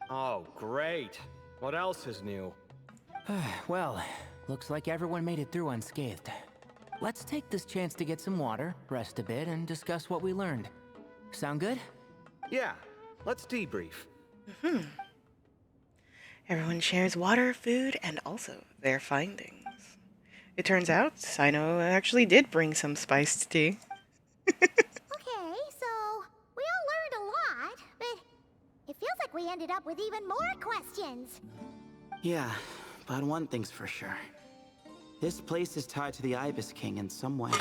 Oh, great. What else is new? Well, looks like everyone made it through unscathed. Let's take this chance to get some water, rest a bit, and discuss what we learned. Sound good? Yeah, let's debrief. Everyone shares water, food, and also their findings. It turns out Sino actually did bring some spiced tea. Okay, so we all learned a lot, but it feels like we ended up with even more questions. Yeah, but one thing's for sure. This place is tied to the Ibis King in some way.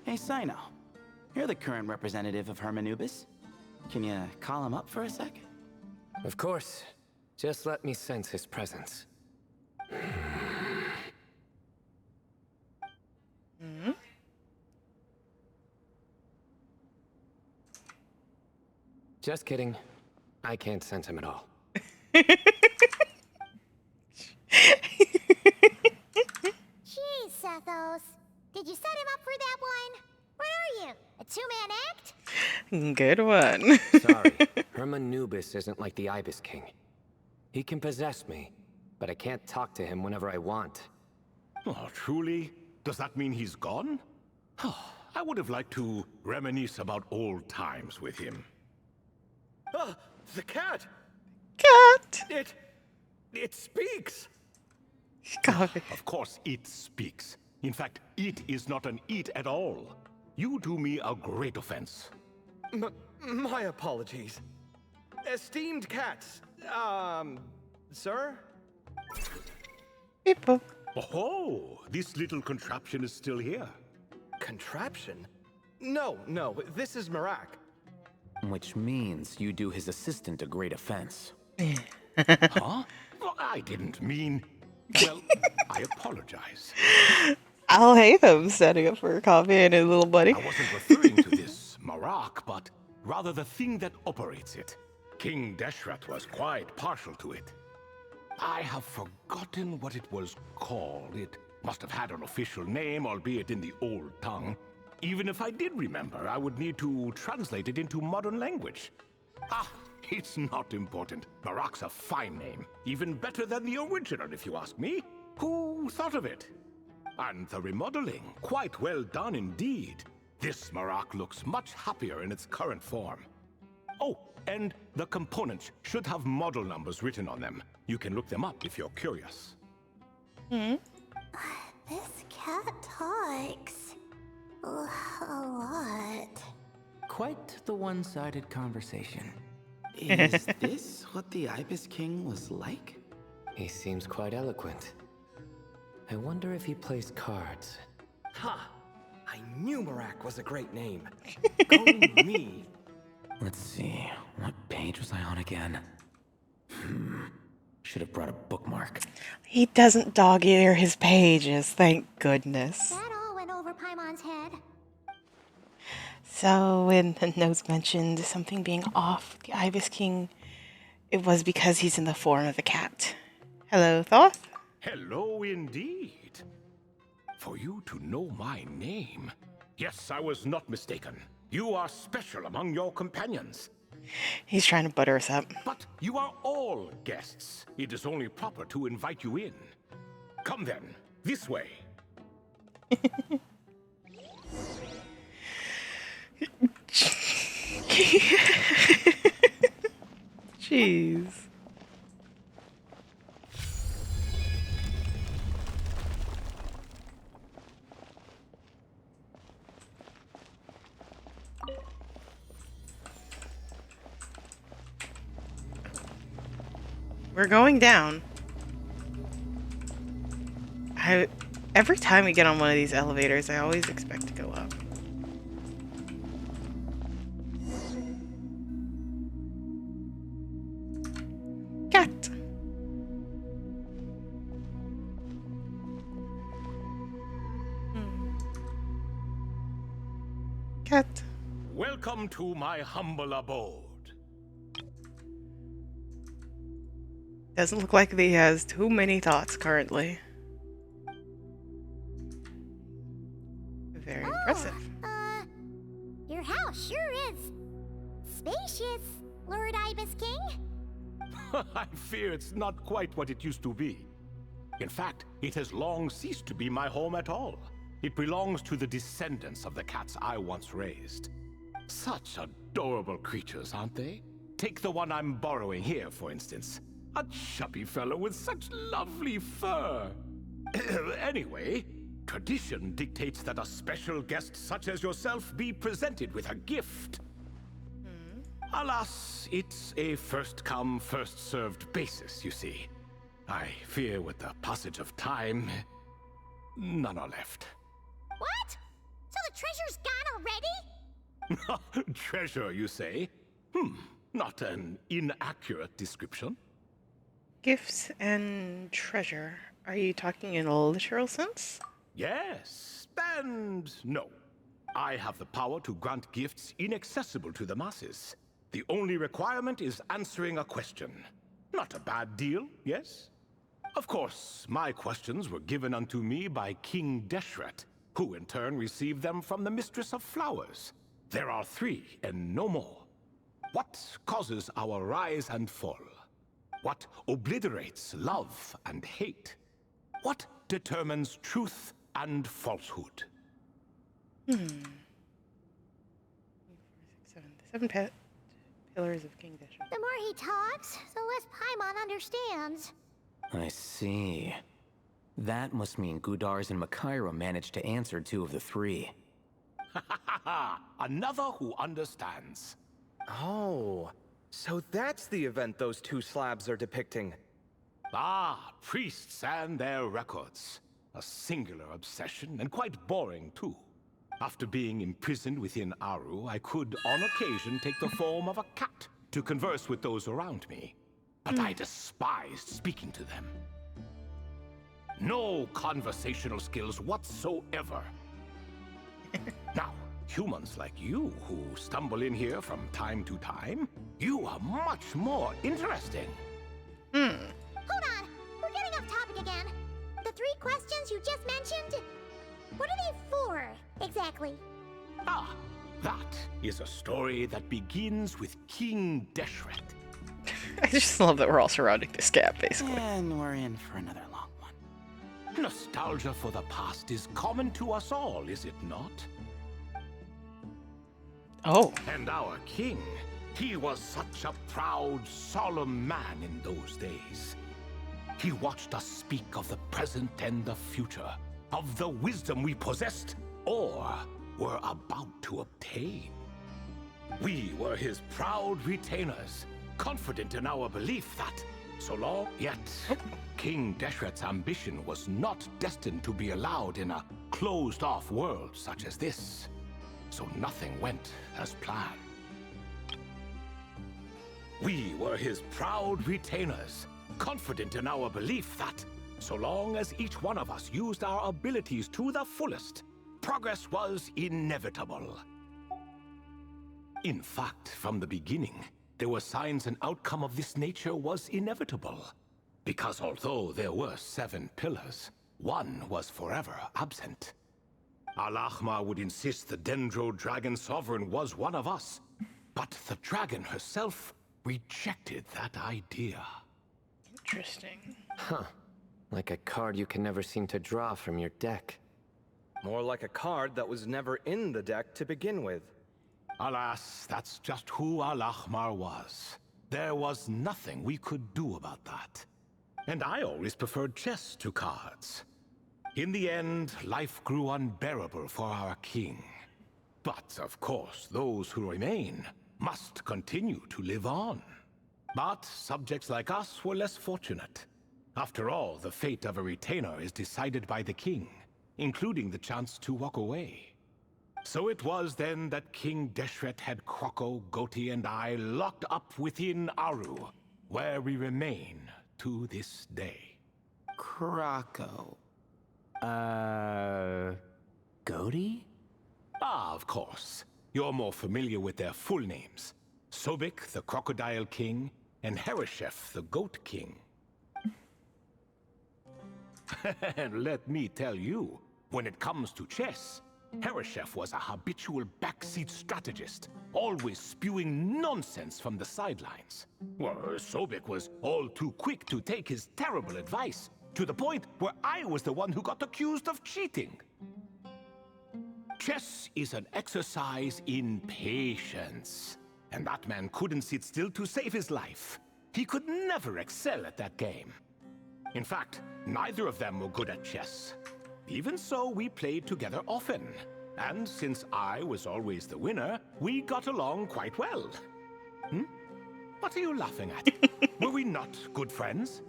Hey, Sino. You're the current representative of Hermanubis. Can you call him up for a sec? Of course. Just let me sense his presence. Just kidding. I can't sense him at all. Jeez, Sethos. Did you set him up for that one? What are you, a two-man act? Good one. Sorry, Hermanubis isn't like the Ibis King. He can possess me, but I can't talk to him whenever I want. Oh, truly? Does that mean he's gone? I would have liked to reminisce about old times with him. Ah, the cat! Cat. It speaks! Coffee. Of course it speaks. In fact, it is not an it at all. You do me a great offense. My apologies. Esteemed cats, sir? People. Oh, this little contraption is still here. Contraption? No, this is Marak. Which means you do his assistant a great offense. Huh? Well, I didn't mean... Well, I apologize. I'll hate him standing up for coffee and his little buddy. I wasn't referring to this Marak, but rather the thing that operates it. King Deshret was quite partial to it. I have forgotten what it was called. It must have had an official name, albeit in the old tongue. Even if I did remember, I would need to translate it into modern language. Ah, it's not important. Marak's a fine name. Even better than the original, if you ask me. Who thought of it? And the remodeling, quite well done indeed. This Marak looks much happier in its current form. Oh, and the components should have model numbers written on them. You can look them up if you're curious. This cat talks a lot. Quite the one-sided conversation. Is this what the Ibis King was like? He seems quite eloquent. I wonder if he plays cards. Ha! I knew Marak was a great name. Go me. Let's see, what page was I on again? Should have brought a bookmark. He doesn't dog-ear his pages, thank goodness. That all went over Paimon's head. So when the notes mentioned something being off, the Ibis King, it was because he's in the form of a cat. Hello, Thoth? Hello indeed. For you to know my name. Yes, I was not mistaken. You are special among your companions. He's trying to butter us up. But you are all guests. It is only proper to invite you in. Come then, this way. Jeez. We're going down. Every time we get on one of these elevators, I always expect to go up. Cat. Cat. Welcome to my humble abode. Doesn't look like he has too many thoughts currently. Very impressive. Your house sure is spacious, Lord Ibis King. I fear it's not quite what it used to be. In fact, it has long ceased to be my home at all. It belongs to the descendants of the cats I once raised. Such adorable creatures, aren't they? Take the one I'm borrowing here, for instance. A chubby fellow with such lovely fur. Anyway, tradition dictates that a special guest such as yourself be presented with a gift. Alas, it's a first-come, first-served basis, you see. I fear with the passage of time, none are left. What? So the treasure's gone already? Treasure, you say? Not an inaccurate description. Gifts and treasure. Are you talking in a literal sense? Yes, and no. I have the power to grant gifts inaccessible to the masses. The only requirement is answering a question. Not a bad deal, yes? Of course, my questions were given unto me by King Deshret, who in turn received them from the Mistress of Flowers. There are 3 and no more. What causes our rise and fall? What obliterates love and hate? What determines truth and falsehood? 7 pillars of King Deshret. The more he talks, the less Paimon understands. I see. That must mean Gudars and Makaira managed to answer 2 of the 3. Another who understands. Oh, so that's the event those 2 slabs are depicting. Ah, priests and their records. A singular obsession, and quite boring too. After being imprisoned within Aru, I could, on occasion, take the form of a cat to converse with those around me. But I despised speaking to them. No conversational skills whatsoever. Now, humans like you who stumble in here from time to time, you are much more interesting. Hold on, we're getting off topic again. The 3 questions you just mentioned, what are they for, exactly? Ah, that is a story that begins with King Deshret. I just love that we're all surrounding this gap, basically. And we're in for another long one. Nostalgia for the past is common to us all, is it not? Oh. And our king, he was such a proud, solemn man in those days. He watched us speak of the present and the future, of the wisdom we possessed or were about to obtain. We were his proud retainers, confident in our belief that, so long yet, King Deshret's ambition was not destined to be allowed in a closed-off world such as this. So nothing went as planned. We were his proud retainers, confident in our belief that, so long as each one of us used our abilities to the fullest, progress was inevitable. In fact, from the beginning, there were signs an outcome of this nature was inevitable. Because although there were 7 pillars, one was forever absent. Al-Ahmar would insist the Dendro Dragon Sovereign was one of us, but the dragon herself rejected that idea. Interesting. Huh. Like a card you can never seem to draw from your deck. More like a card that was never in the deck to begin with. Alas, that's just who Al-Ahmar was. There was nothing we could do about that. And I always preferred chess to cards. In the end, life grew unbearable for our king. But, of course, those who remain must continue to live on. But subjects like us were less fortunate. After all, the fate of a retainer is decided by the king, including the chance to walk away. So it was then that King Deshret had Kroko, Goti, and I locked up within Aru, where we remain to this day. Krako. Goti? Ah, of course. You're more familiar with their full names. Sobek, the Crocodile King, and Hereshef, the Goat King. And let me tell you, when it comes to chess, Hereshef was a habitual backseat strategist, always spewing nonsense from the sidelines. Well, Sobek was all too quick to take his terrible advice, to the point where I was the one who got accused of cheating. Chess is an exercise in patience, and that man couldn't sit still to save his life. He could never excel at that game. In fact, neither of them were good at chess. Even so, we played together often. And since I was always the winner, we got along quite well. What are you laughing at? Were we not good friends?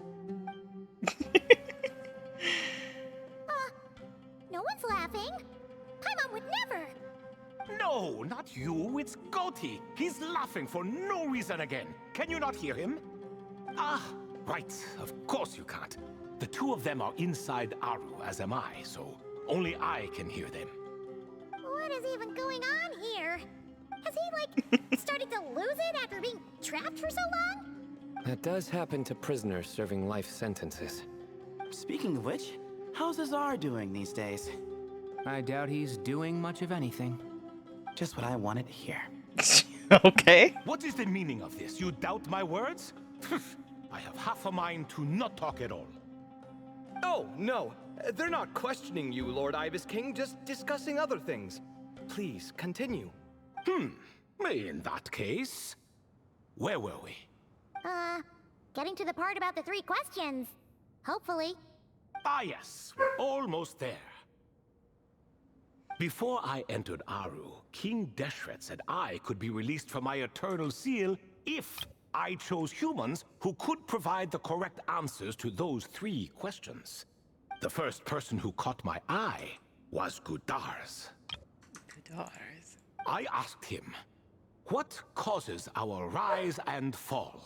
No one's laughing. Paimon would never. No, not you. It's Goti. He's laughing for no reason again. Can you not hear him? Ah, right. Of course you can't. The two of them are inside Aru, as am I, so only I can hear them. What is even going on here? Has he, like, started to lose it after being trapped for so long? That does happen to prisoners serving life sentences. Speaking of which, how's Azar doing these days? I doubt he's doing much of anything. Just what I wanted to hear. Okay. What is the meaning of this? You doubt my words? I have half a mind to not talk at all. Oh, no. They're not questioning you, Lord Ibis King, just discussing other things. Please, continue. In that case, where were we? Getting to the part about the 3 questions. Hopefully. Ah, yes, we're almost there. Before I entered Aru, King Deshret said I could be released from my eternal seal if I chose humans who could provide the correct answers to those 3 questions. The first person who caught my eye was Gudars. daughters. I asked him, what causes our rise and fall?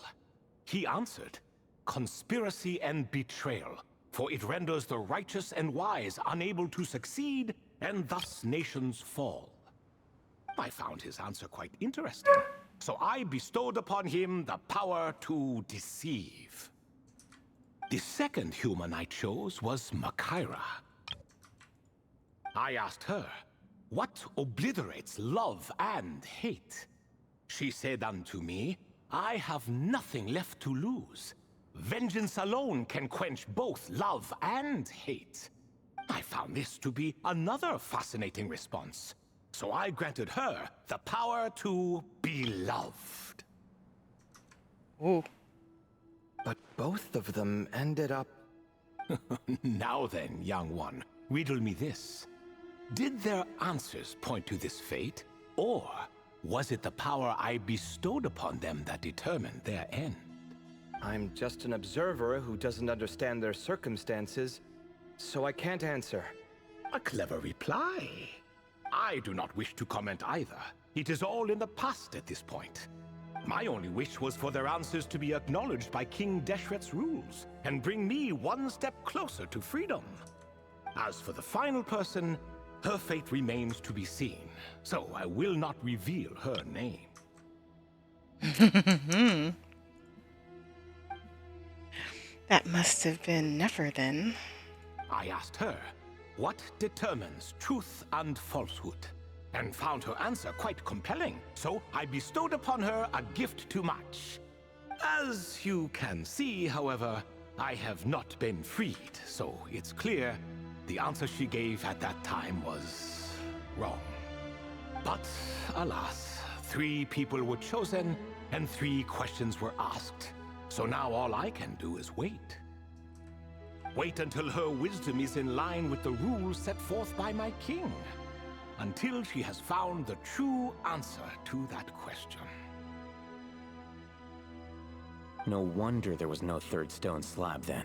He answered, conspiracy and betrayal, for it renders the righteous and wise unable to succeed, and thus nations fall. I found his answer quite interesting, so I bestowed upon him the power to deceive. The second human I chose was Makira. I asked her, what obliterates love and hate? She said unto me, I have nothing left to lose. Vengeance alone can quench both love and hate. I found this to be another fascinating response, so I granted her the power to be loved. Ooh. But both of them ended up... Now then, young one, riddle me this. Did their answers point to this fate, or was it the power I bestowed upon them that determined their end? I'm just an observer who doesn't understand their circumstances, so I can't answer. A clever reply. I do not wish to comment either. It is all in the past at this point. My only wish was for their answers to be acknowledged by King Deshret's rules, and bring me one step closer to freedom. As for the final person, her fate remains to be seen, so I will not reveal her name. That must have been Nefer then. I asked her, what determines truth and falsehood? And found her answer quite compelling, so I bestowed upon her a gift to match. As you can see, however, I have not been freed, so it's clear the answer she gave at that time was wrong. But alas, 3 people were chosen and 3 questions were asked. So now all I can do is wait. Wait until her wisdom is in line with the rules set forth by my king. Until she has found the true answer to that question. No wonder there was no third stone slab then.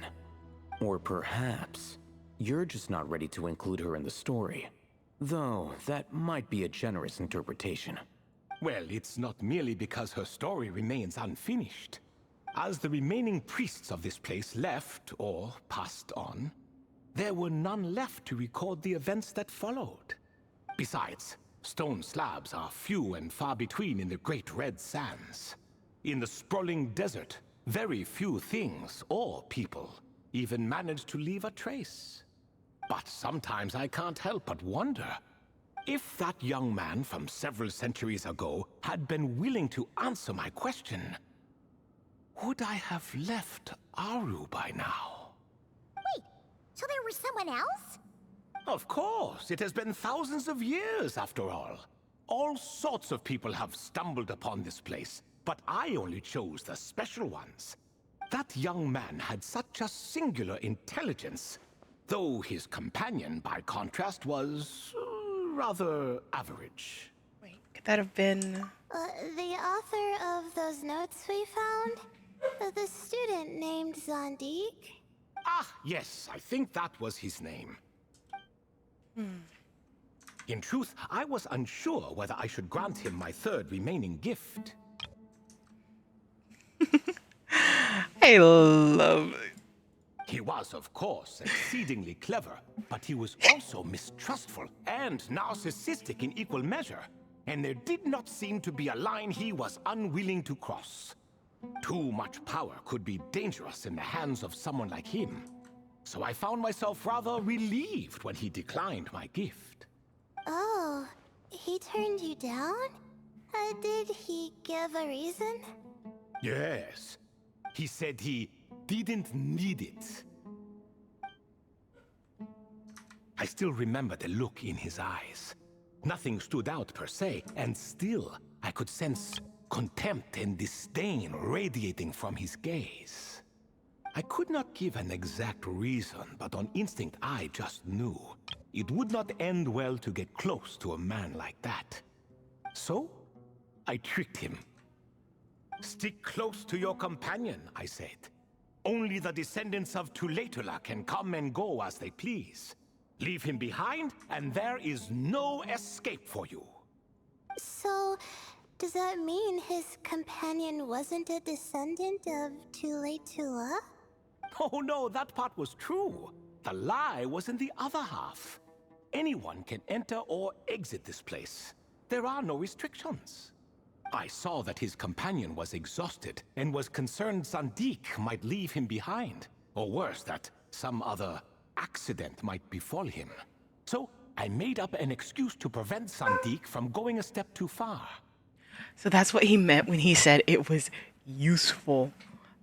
Or perhaps you're just not ready to include her in the story. Though, that might be a generous interpretation. Well, it's not merely because her story remains unfinished. As the remaining priests of this place left, or passed on, there were none left to record the events that followed. Besides, stone slabs are few and far between in the Great Red Sands. In the sprawling desert, very few things or people even manage to leave a trace. But sometimes I can't help but wonder, if that young man from several centuries ago had been willing to answer my question, would I have left Aru by now? Wait, so there was someone else? Of course, it has been thousands of years after all. All sorts of people have stumbled upon this place, but I only chose the special ones. That young man had such a singular intelligence, though his companion, by contrast, was rather average. Wait, could that have been... The author of those notes we found? The student named Zondik? Ah, yes, I think that was his name. In truth, I was unsure whether I should grant him my third remaining gift. I love it. He was, of course, exceedingly clever, but he was also mistrustful and narcissistic in equal measure, and there did not seem to be a line he was unwilling to cross. Too much power could be dangerous in the hands of someone like him, so I found myself rather relieved when he declined my gift. Oh, he turned you down? Did he give a reason? Yes, he said he didn't need it. I still remember the look in his eyes. Nothing stood out per se, and still I could sense contempt and disdain radiating from his gaze. I could not give an exact reason, but on instinct I just knew it would not end well to get close to a man like that. So, I tricked him. Stick close to your companion, I said. Only the descendants of Tulatula can come and go as they please. Leave him behind, and there is no escape for you. So, does that mean his companion wasn't a descendant of Tula? Oh no, that part was true. The lie was in the other half. Anyone can enter or exit this place. There are no restrictions. I saw that his companion was exhausted and was concerned Zandik might leave him behind. Or worse, that some other accident might befall him. So I made up an excuse to prevent Zandik from going a step too far. So that's what he meant when he said it was useful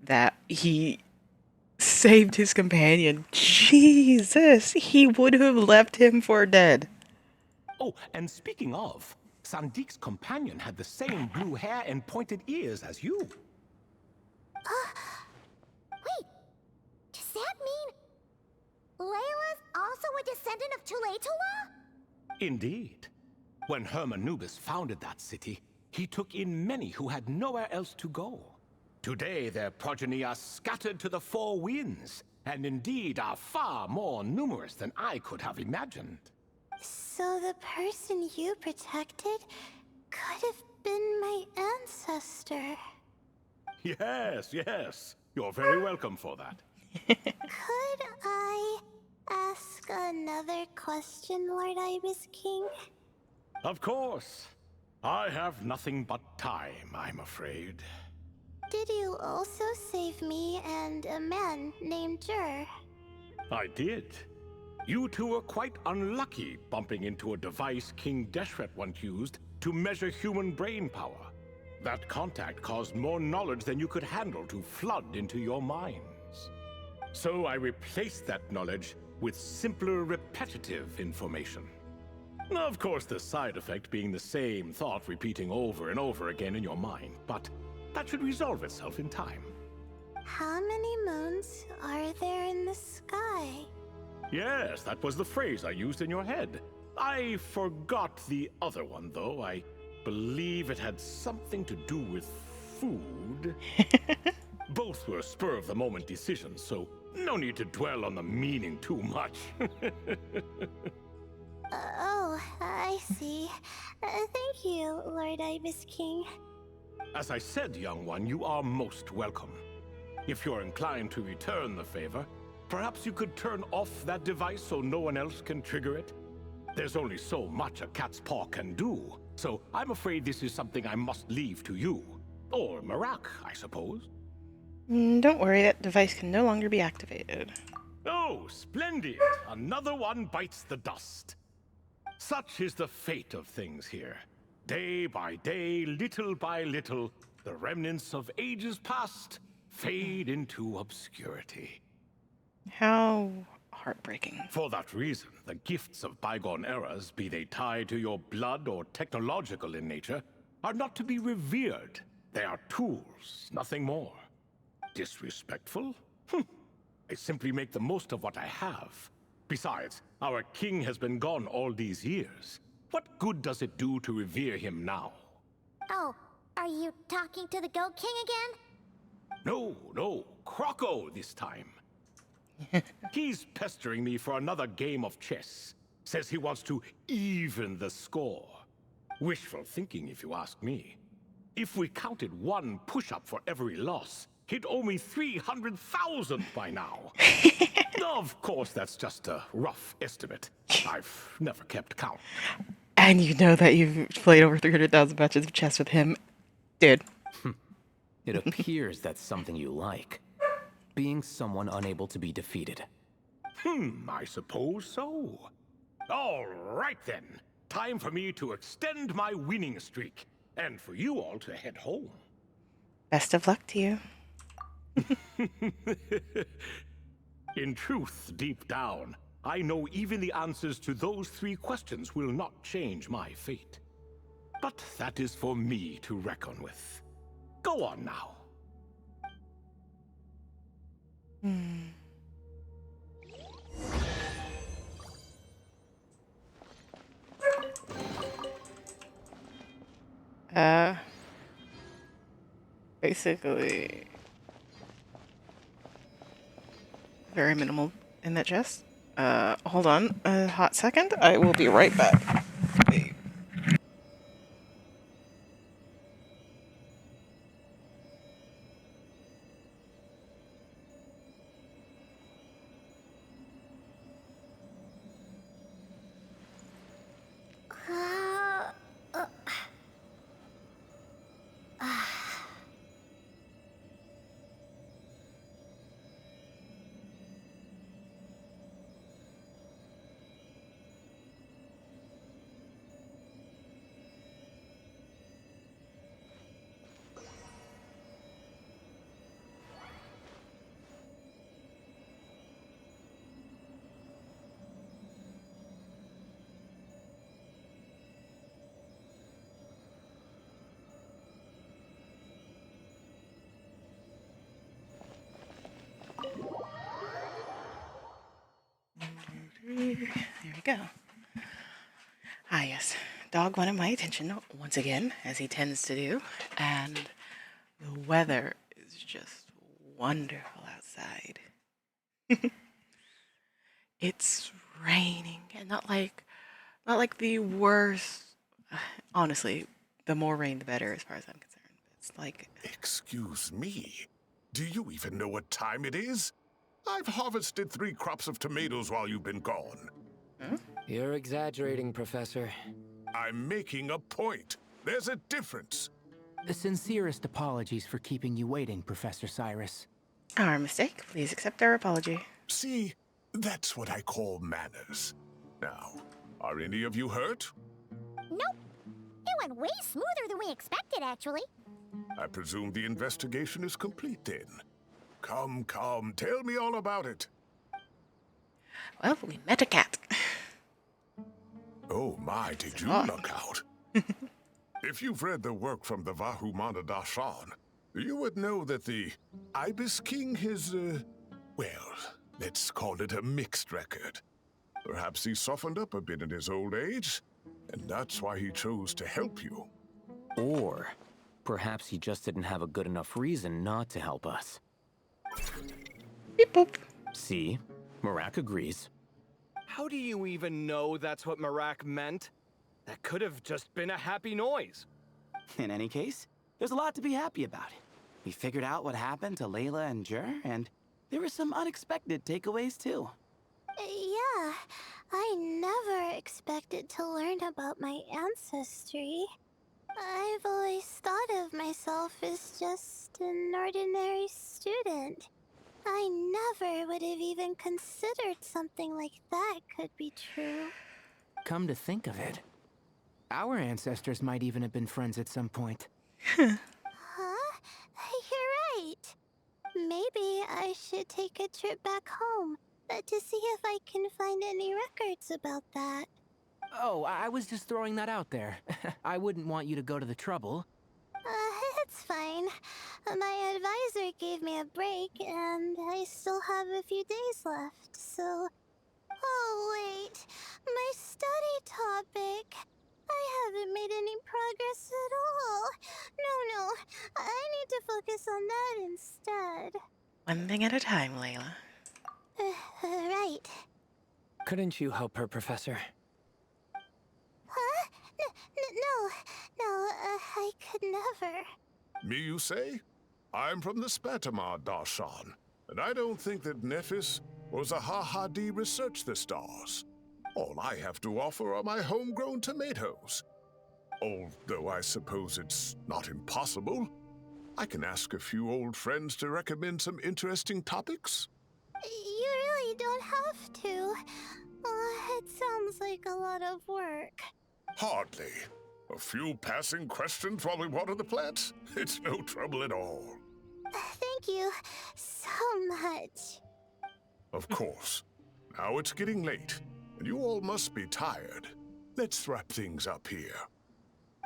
that he saved his companion. Jesus, he would have left him for dead. Oh, and speaking of, Sandik's companion had the same blue hair and pointed ears as you. Wait, does that mean Layla's also a descendant of Tulatula? Indeed. When Hermanubis founded that city, he took in many who had nowhere else to go. Today, their progeny are scattered to the four winds, and indeed are far more numerous than I could have imagined. So the person you protected could have been my ancestor. Yes, yes. You're very welcome for that. Could I ask another question, Lord Ibis King? Of course. I have nothing but time, I'm afraid. Did you also save me and a man named Jur? I did. You two were quite unlucky bumping into a device King Deshret once used to measure human brain power. That contact caused more knowledge than you could handle to flood into your minds. So I replaced that knowledge with simpler, repetitive information. Of course, the side effect being the same thought repeating over and over again in your mind, but that should resolve itself in time. How many moons are there in the sky? Yes, that was the phrase I used in your head. I forgot the other one, though. I believe it had something to do with food. Both were spur-of-the-moment decisions, so no need to dwell on the meaning too much. Oh, I see. Thank you, Lord Ibis King. As I said, young one, you are most welcome. If you're inclined to return the favor, perhaps you could turn off that device so no one else can trigger it? There's only so much a cat's paw can do, so I'm afraid this is something I must leave to you. Or Marak, I suppose. Don't worry, that device can no longer be activated. Oh, splendid! Another one bites the dust. Such is the fate of things here. Day by day, little by little, the remnants of ages past fade into obscurity. How heartbreaking. For that reason, the gifts of bygone eras, be they tied to your blood or technological in nature, are not to be revered. They are tools, nothing more. Disrespectful? I simply make the most of what I have. Besides, our king has been gone all these years. What good does it do to revere him now? Oh, are you talking to the Goat King again? No, Croco this time. He's pestering me for another game of chess. Says he wants to even the score. Wishful thinking, if you ask me. If we counted one push-up for every loss, he'd owe me 300,000 by now. Of course, that's just a rough estimate. I've never kept count. And you know that you've played over 300,000 matches of chess with him. Dude. It appears that's something you like. Being someone unable to be defeated. I suppose so. All right then. Time for me to extend my winning streak. And for you all to head home. Best of luck to you. In truth, deep down, I know even the answers to those 3 questions will not change my fate. But that is for me to reckon with. Go on now. Basically, very minimal in that chest. Hold on a hot second. I will be right back. Wait. Uh, uh, There we go. Ah, yes. Dog wanted my attention once again, as he tends to do, and the weather is just wonderful outside. It's raining, and not like the worst. Honestly, the more rain, the better, as far as I'm concerned. It's like, Excuse me. Do you even know what time it is? I've harvested 3 crops of tomatoes while you've been gone. You're exaggerating, Professor. I'm making a point. There's a difference. The sincerest apologies for keeping you waiting, Professor Cyrus. our mistake. Please accept our apology. See, that's what I call manners. Now, are any of you hurt? nope. It went way smoother than we expected, actually. I presume the investigation is complete then. Come, tell me all about it. Well, we met a cat. Oh my, did you Oh. luck out? If you've read the work from the Vahumana Dashan, you would know that the Ibis King has, well, let's call it a mixed record. Perhaps he softened up a bit in his old age, and that's why he chose to help you. Or perhaps he just didn't have a good enough reason not to help us. Beep boop. See? Marak agrees. How do you even know that's what Marak meant? That could have just been a happy noise. In any case, there's a lot to be happy about. We figured out what happened to Layla and Jur, and there were some unexpected takeaways too. Yeah, I never expected to learn about my ancestry. I've always thought of myself as just an ordinary student. I never would have even considered something like that could be true. Come to think of it, our ancestors might even have been friends at some point. Huh? You're right. Maybe I should take a trip back home to see if I can find any records about that. Oh, I was just throwing that out there. I wouldn't want you to go to the trouble. It's fine. My advisor gave me a break, and I still have a few days left, so... Oh, wait. My study topic. I haven't made any progress at all. No. I need to focus on that instead. One thing at a time, Layla. Right. Couldn't you help her, Professor? Huh? No, I could never. Me, you say? I'm from the Spatamar Darshan, and I don't think that Nephis or Zahahadi researched the stars. All I have to offer are my homegrown tomatoes. Although I suppose it's not impossible. I can ask a few old friends to recommend some interesting topics. You really don't have to. It sounds like a lot of work. Hardly. A few passing questions while we water the plants? It's no trouble at all. Thank you so much. Of course. Now it's getting late, and you all must be tired. Let's wrap things up here.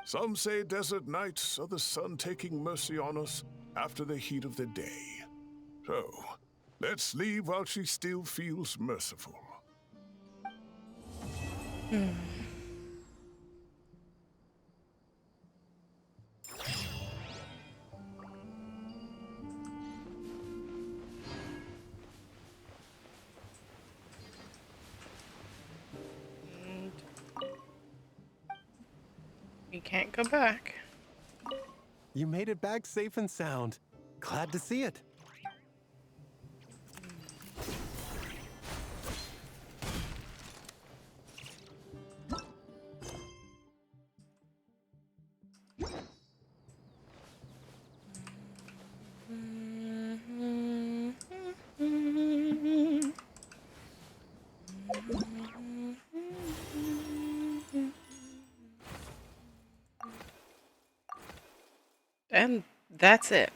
Some say desert nights are the sun taking mercy on us after the heat of the day. So, let's leave while she still feels merciful. You can't go back. You made it back safe and sound. Glad to see it. And that's it.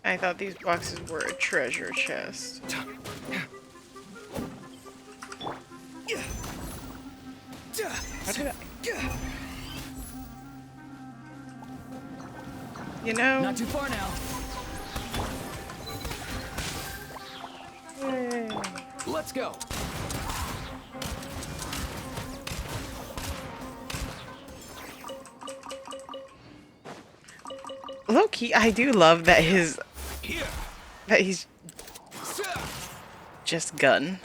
I thought these boxes were a treasure chest. How did I? You know? Not too far now. Yay. Let's go. Low key, I do love that he's just gun.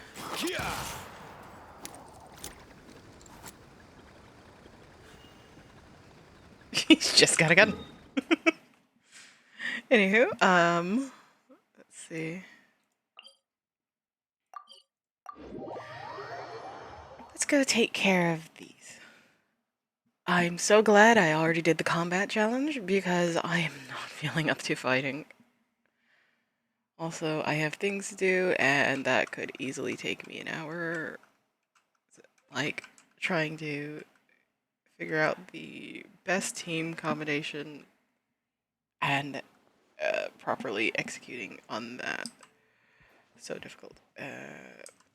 He's just got a gun. Anywho, let's see. Let's go take care of these. I'm so glad I already did the combat challenge because I am not feeling up to fighting. Also, I have things to do and that could easily take me an hour. Like, trying to figure out the best team combination and properly executing on that. So difficult.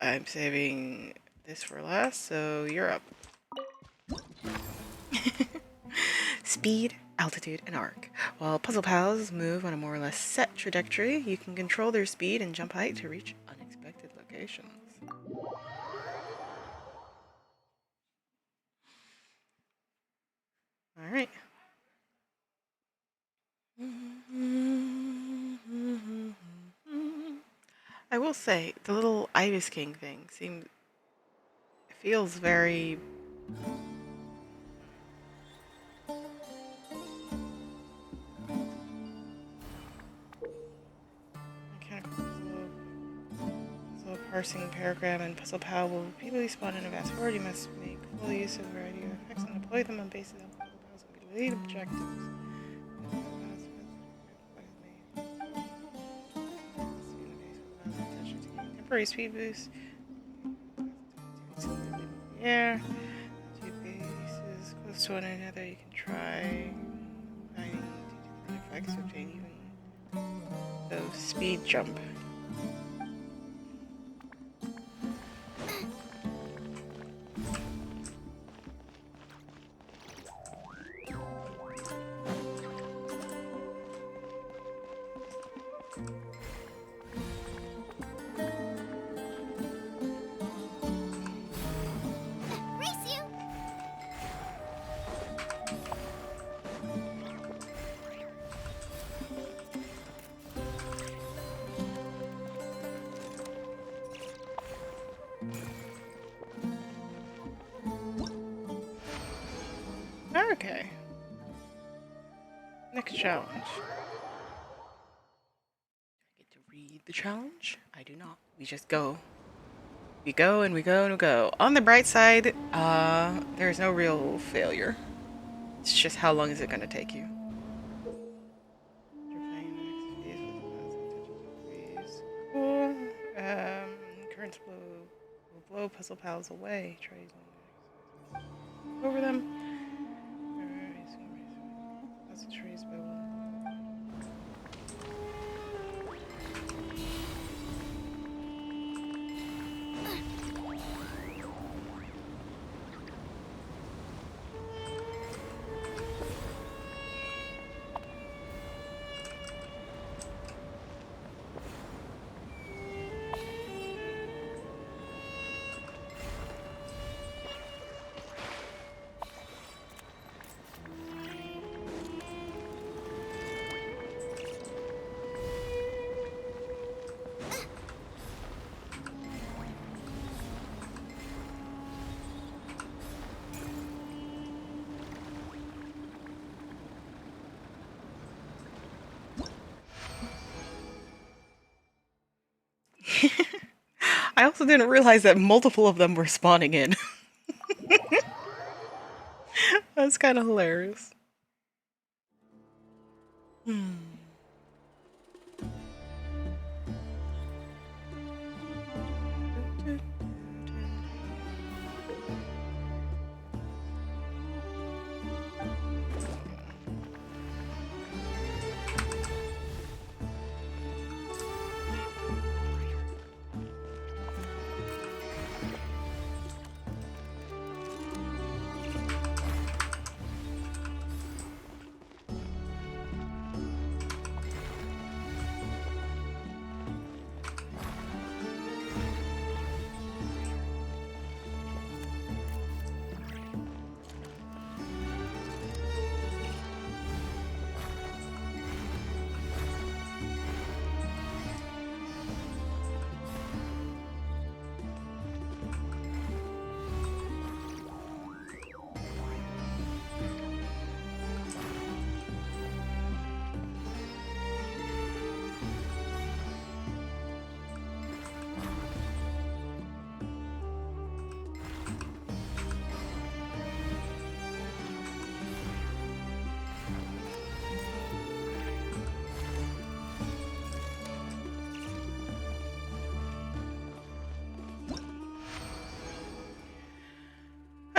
I'm saving this for last, so you're up. Speed, altitude, and arc. While puzzle pals move on a more or less set trajectory, you can control their speed and jump height to reach unexpected locations. Alright. I will say, the little Ibis King thing feels very... Puzzle parsing paragraph and puzzle pal will repeatedly spawn in a vast horde. You must make full use of a variety of effects and deploy them on basis of puzzle pals and lead objectives. Temporary speed boost. Yeah. Two bases close to one another. You can try finding two different effects to obtain even though speed jump. Okay. Next challenge. I get to read the challenge? I do not. We just go. We go and we go and we go. On the bright side, there's no real failure. It's just how long is it going to take you? Cool. Currents will blow puzzle pals away. Tries over them. Lots of trees by one. I also didn't realize that multiple of them were spawning in. That's kind of hilarious.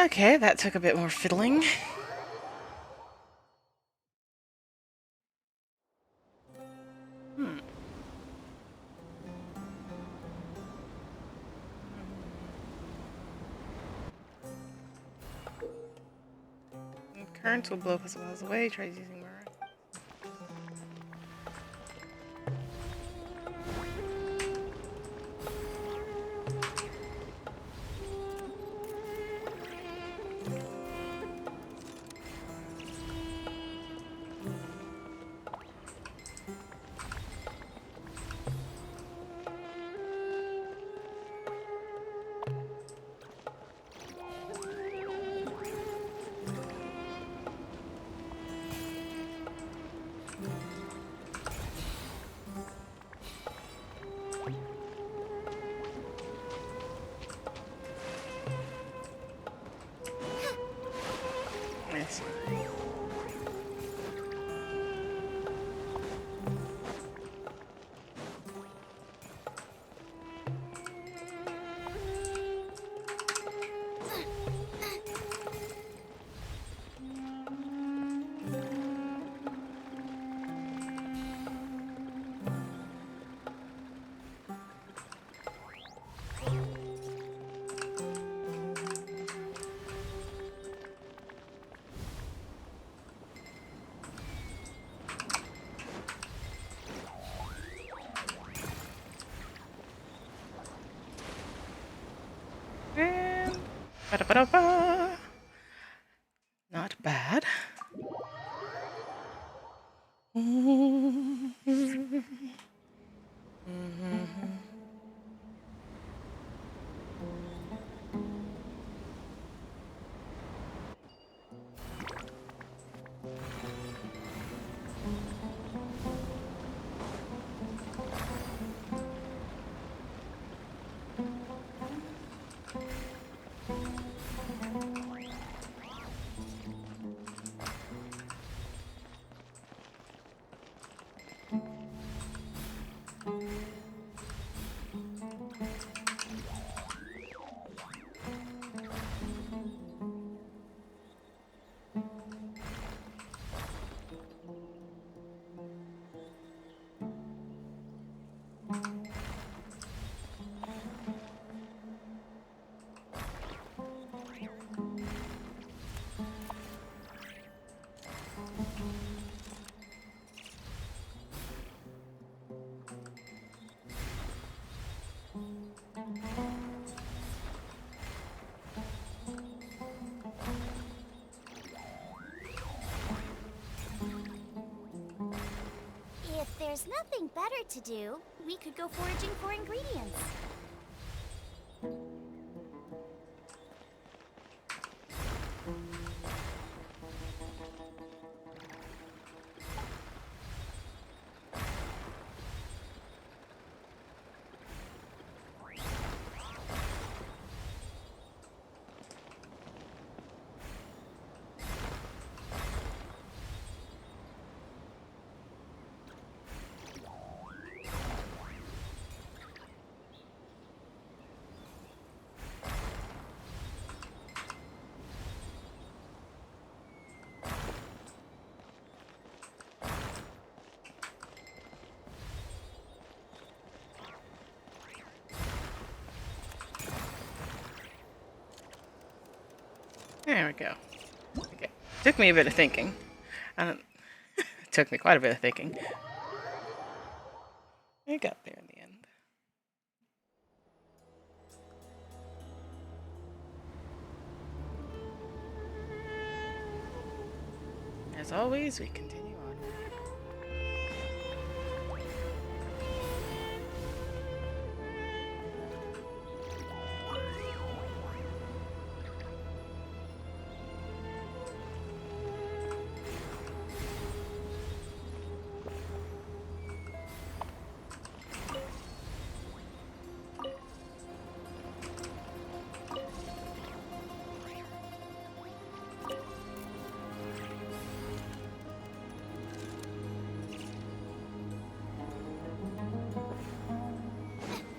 Okay, that took a bit more fiddling. Currents will blow us miles away. Try using more. Nice. Ba-da-ba-da-ba. Not bad. If there's nothing better to do, we could go foraging for ingredients. There we go. Okay. Took me a bit of thinking. It took me quite a bit of thinking. I got there in the end. As always, we continue on.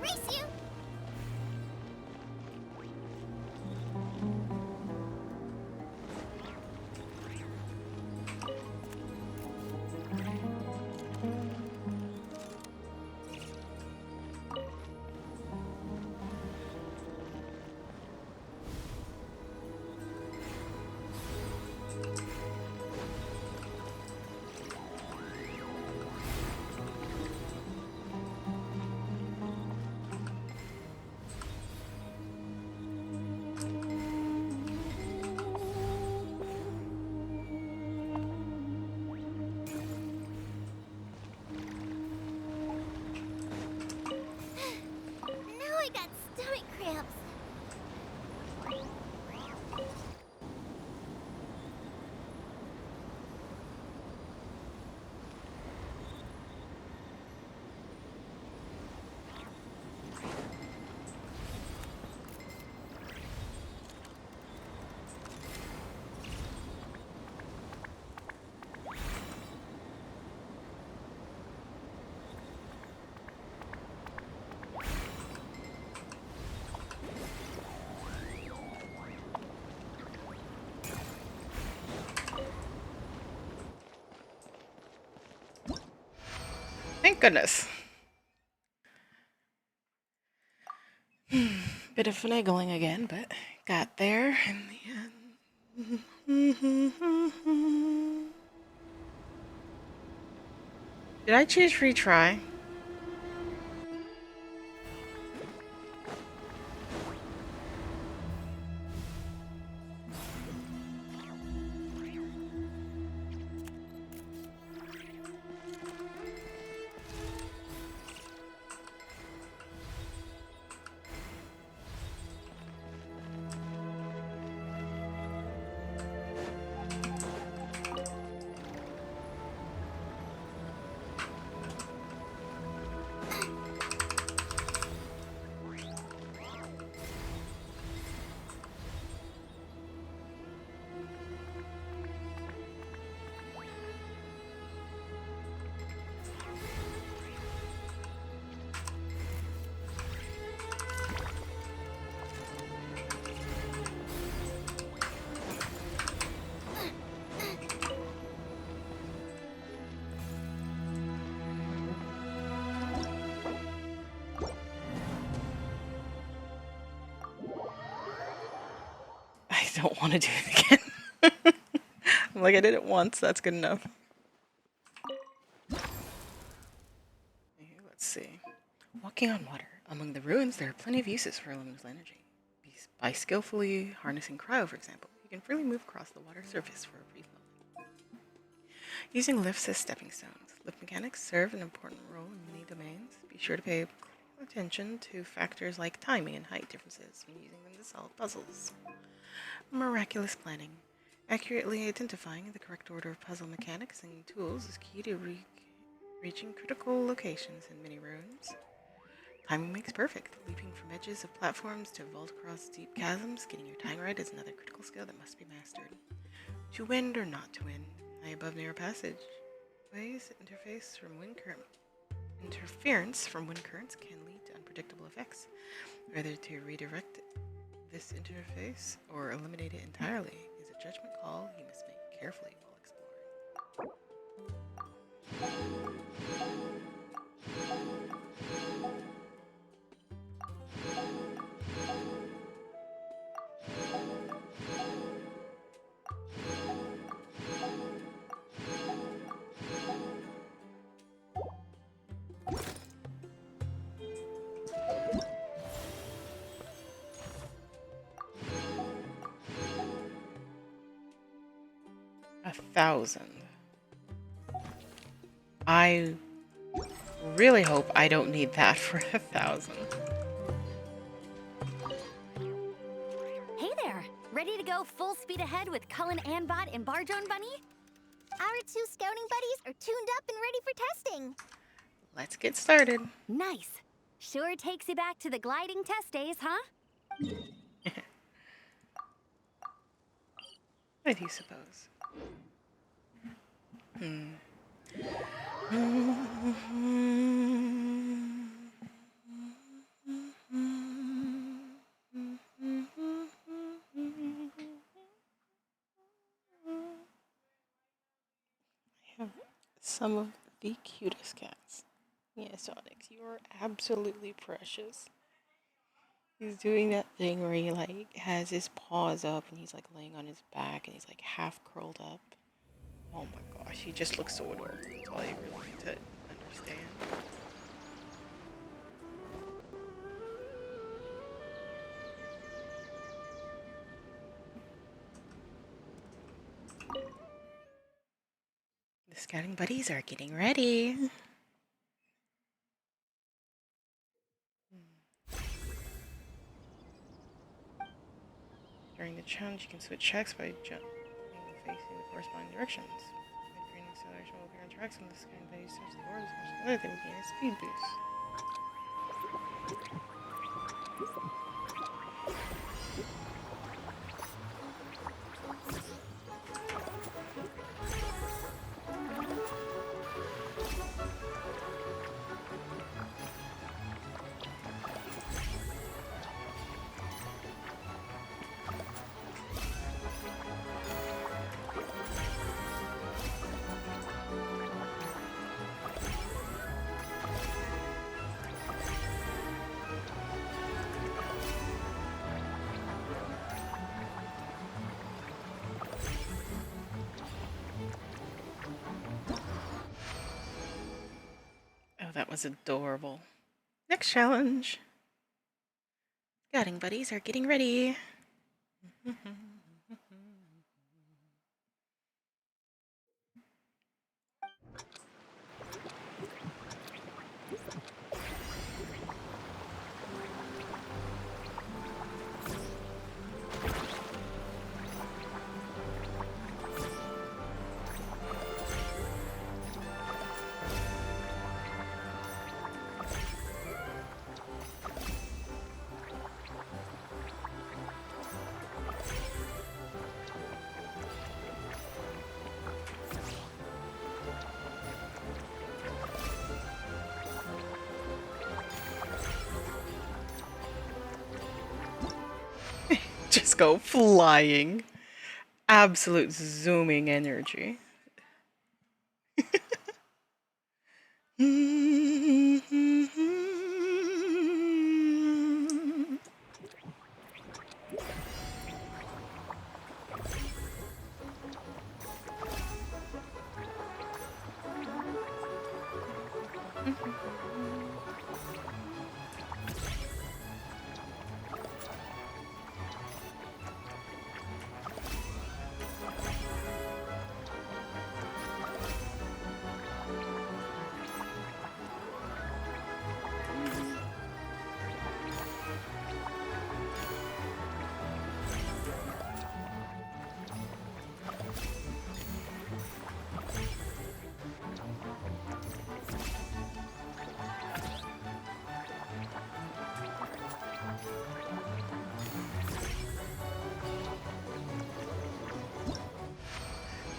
Race you! Now I got stomach cramps. Thank goodness. Bit of finagling again, but got there in the end. Did I choose retry? I don't want to do it again. Like I did it once, that's good enough. Let's see. Walking on water. Among the ruins, there are plenty of uses for elemental energy. By skillfully harnessing cryo, for example, you can freely move across the water surface for a brief moment. Using lifts as stepping stones. Lift mechanics serve an important role in many domains. Be sure to pay attention to factors like timing and height differences when using them to solve puzzles. Miraculous planning. Accurately identifying the correct order of puzzle mechanics and tools is key to reaching critical locations in many ruins. Timing makes perfect. Leaping from edges of platforms to vault across deep chasms, getting your timing right is another critical skill that must be mastered. To win or not to win. High above narrow passage. Interference from wind currents can lead to unpredictable effects. Whether to redirect this interface or eliminate it entirely is a judgment call you must make carefully while exploring. 1,000. I really hope I don't need that for 1,000. Hey there! Ready to go full speed ahead with Cullen Anbot and Bardrone Bunny? Our 2 scouting buddies are tuned up and ready for testing. Let's get started. Nice. Sure takes you back to the gliding test days, huh? What do you suppose? Some of the cutest cats. Yes, Onyx, you are absolutely precious. He's doing that thing where he like has his paws up and he's like laying on his back and he's like half curled up. Oh my gosh, he just looks so adorable. That's all you really need to understand. The scouting buddies are getting ready. During the challenge, you can switch tracks by jumping facing the corresponding directions. By gaining acceleration will appear on tracks when the scouting buddies touch the orbs, which other thing will gain a speed boost. Oh, that was adorable. Next challenge. Scouting buddies are getting ready. Just go flying. Absolute zooming energy.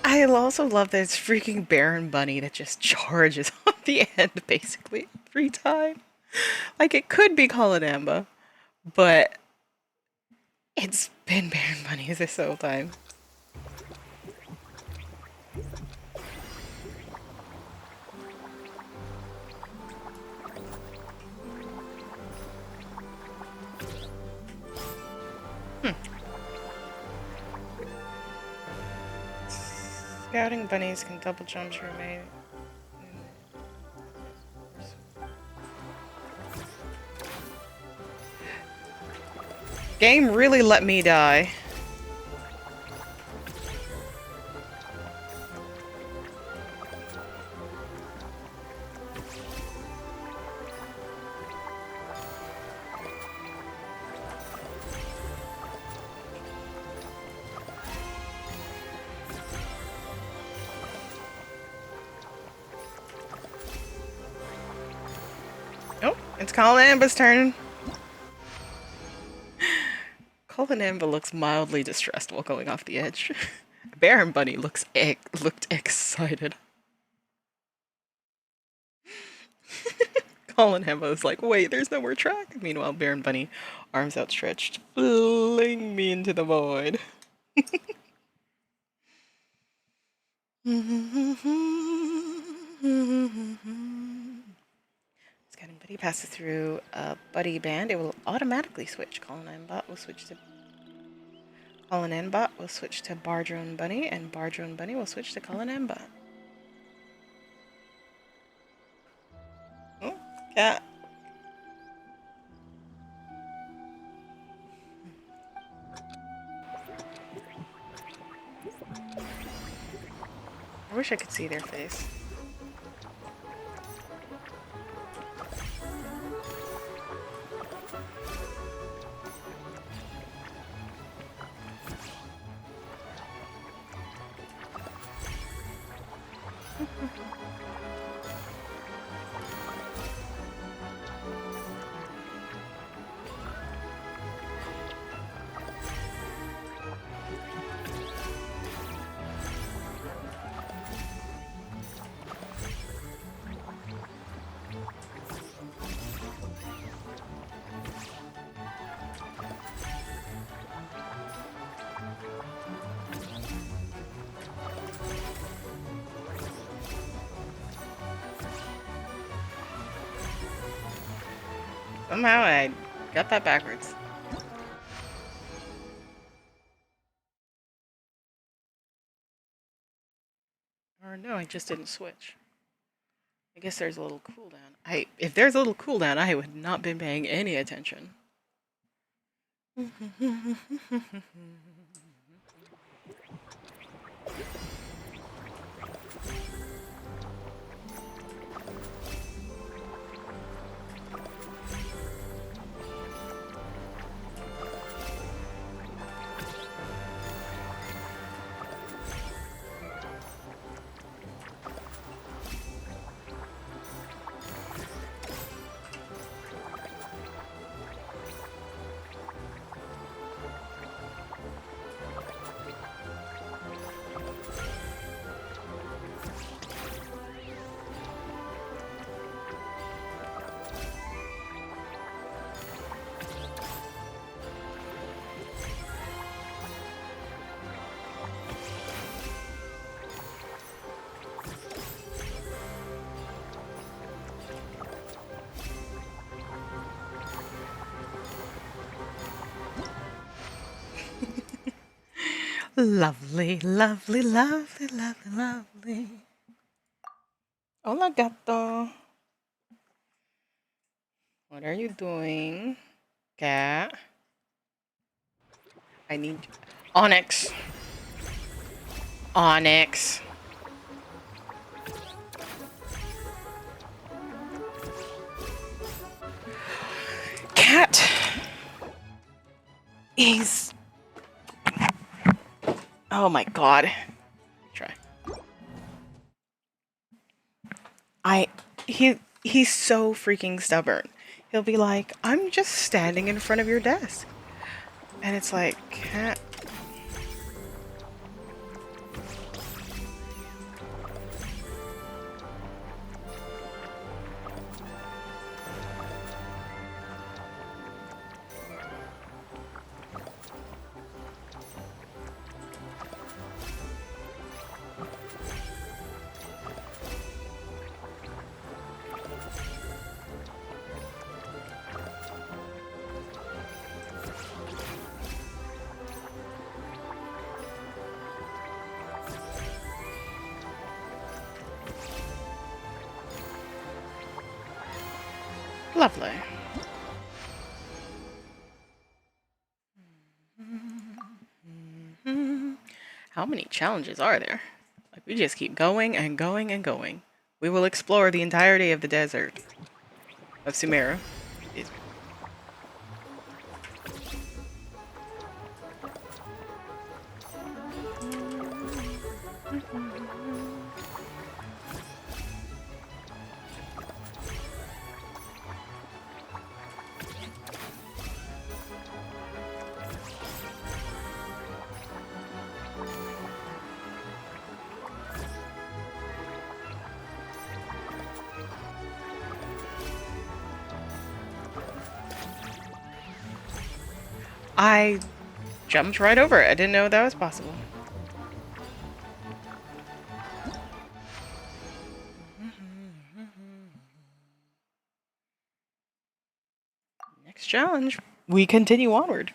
I also love this freaking Baron Bunny that just charges on the end basically every time. Like it could be Colin, but it's been Baron Bunny this whole time. Scouting bunnies can double jump to remain. Game really let me die. Oh, it's Colin turn. Colin looks mildly distressed while going off the edge. Baron Bunny looked excited. Colin was like, wait, there's no more track. Meanwhile, Baron Bunny, arms outstretched, fling me into the void. Scouting Buddy passes through a buddy band. It will automatically switch. Colin Bot will switch to Bardrone Bunny, and Bardrone Bunny will switch to Colin Bot. Oh, cat. I wish I could see their face. Somehow I got that backwards. Or no, I just didn't switch. I guess there's a little cooldown. If there's a little cooldown, I would not been paying any attention. Lovely, lovely, lovely, lovely, lovely. Hola, gato. What are you doing, cat? I need Onyx. Onyx. Cat. He's. Oh my god. Try. He's so freaking stubborn. He'll be like, I'm just standing in front of your desk. And it's like, cat. Lovely. How many challenges are there? Like, we just keep going and going and going. We will explore the entirety of the desert of Sumeru. I jumped right over it. I didn't know that was possible. Next challenge. We continue onward.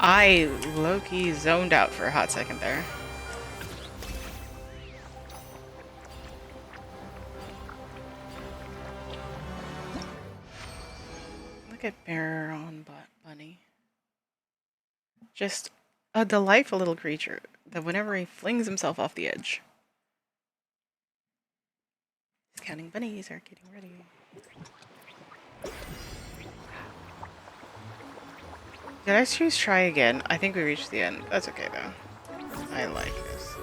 I low-key zoned out for a hot second there. Look at Bear on Bunny. Just a delightful little creature that whenever he flings himself off the edge. Counting bunnies are getting ready. Did I choose try again? I think we reached the end. That's okay though. I like this.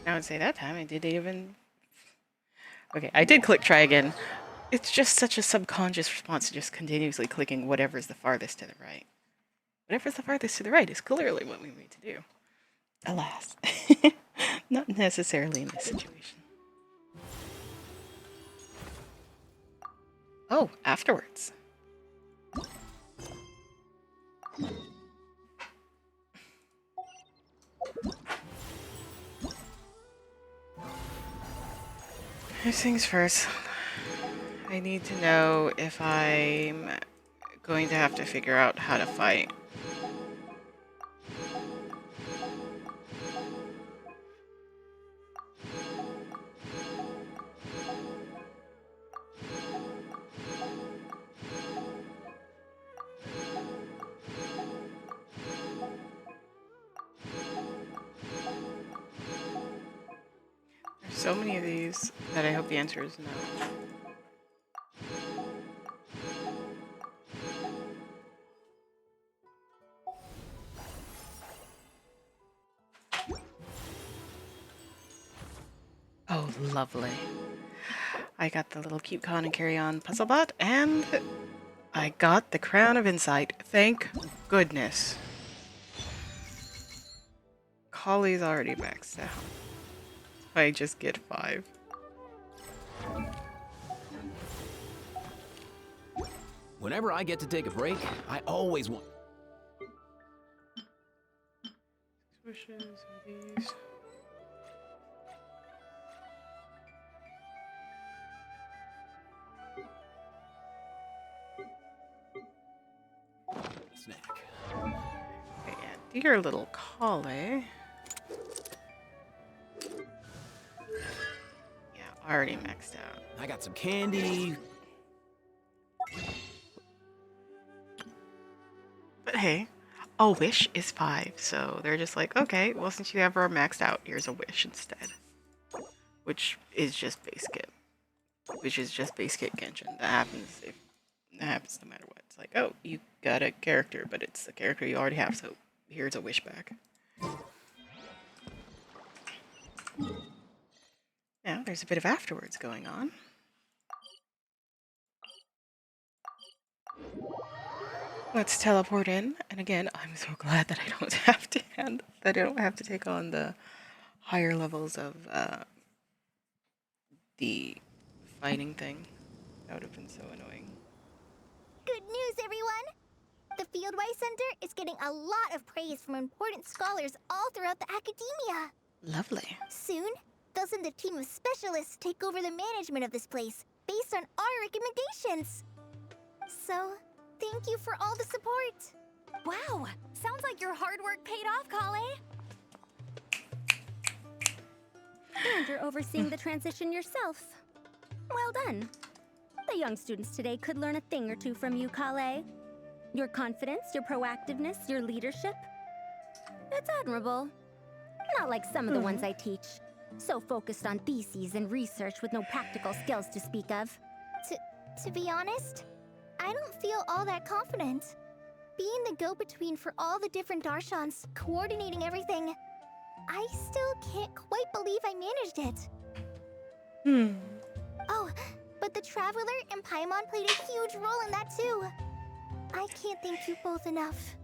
I would say that time I didn't even... Okay, I did click try again. It's just such a subconscious response to just continuously clicking whatever's the farthest to the right. Whatever's the farthest to the right is clearly what we need to do. Alas. Not necessarily in this situation. Oh, afterwards. First things first. I need to know if I'm going to have to figure out how to fight. There's so many of these that I hope the answer is no. Oh, lovely. I got the little cute con and carry on puzzle bot, and I got the Crown of Insight. Thank goodness. Collie's already maxed out. I just get 5. Whenever I get to take a break, I always want... Wishes of these. Snack. Okay, yeah, dear little Collie. Yeah, already maxed out. I got some candy. But hey, a wish is 5, so they're just like, okay, well, since you have our maxed out, here's a wish instead. Which is just base kit. Which is just base kit Genshin. That happens no matter what. It's like, oh, you got a character, but it's a character you already have, so here's a wish back. Now, there's a bit of afterwards going on. Let's teleport in, and again, I'm so glad that I don't have to take on the higher levels of the fighting thing. That would have been so annoying. Good news, everyone! The Fieldwise Center is getting a lot of praise from important scholars all throughout the academia. Lovely. Soon, they'll send a team of specialists to take over the management of this place based on our recommendations. So, thank you for all the support. Wow, sounds like your hard work paid off, Kale. And you're overseeing the transition yourself. Well done. The young students today could learn a thing or two from you, Kale. Your confidence, your proactiveness, your leadership. It's admirable. Not like some of the ones I teach. So focused on theses and research with no practical skills to speak of. To be honest, I don't feel all that confident. Being the go-between for all the different Darshans, coordinating everything, I still can't quite believe I managed it. Oh, but the Traveler and Paimon played a huge role in that too. I can't thank you both enough.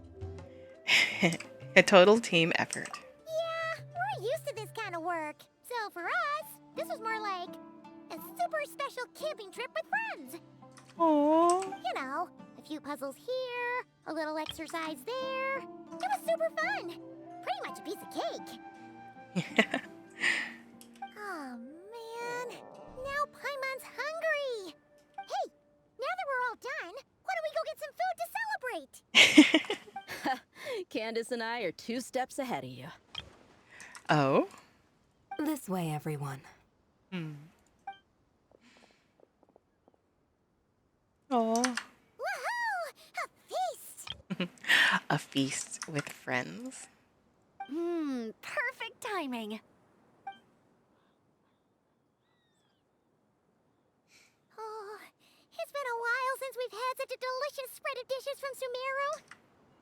A total team effort. Yeah, we're used to this kind of work. So for us, this was more like a super special camping trip with friends. Aww. You know, a few puzzles here, a little exercise there. It was super fun. Pretty much a piece of cake. Oh, man. Now Paimon's hungry. Hey, now that we're all done, why don't we go get some food to celebrate? Candace and I are 2 steps ahead of you. Oh? This way, everyone. Aww. Woohoo! A feast! A feast with friends. Perfect timing. Oh, it's been a while since we've had such a delicious spread of dishes from Sumeru.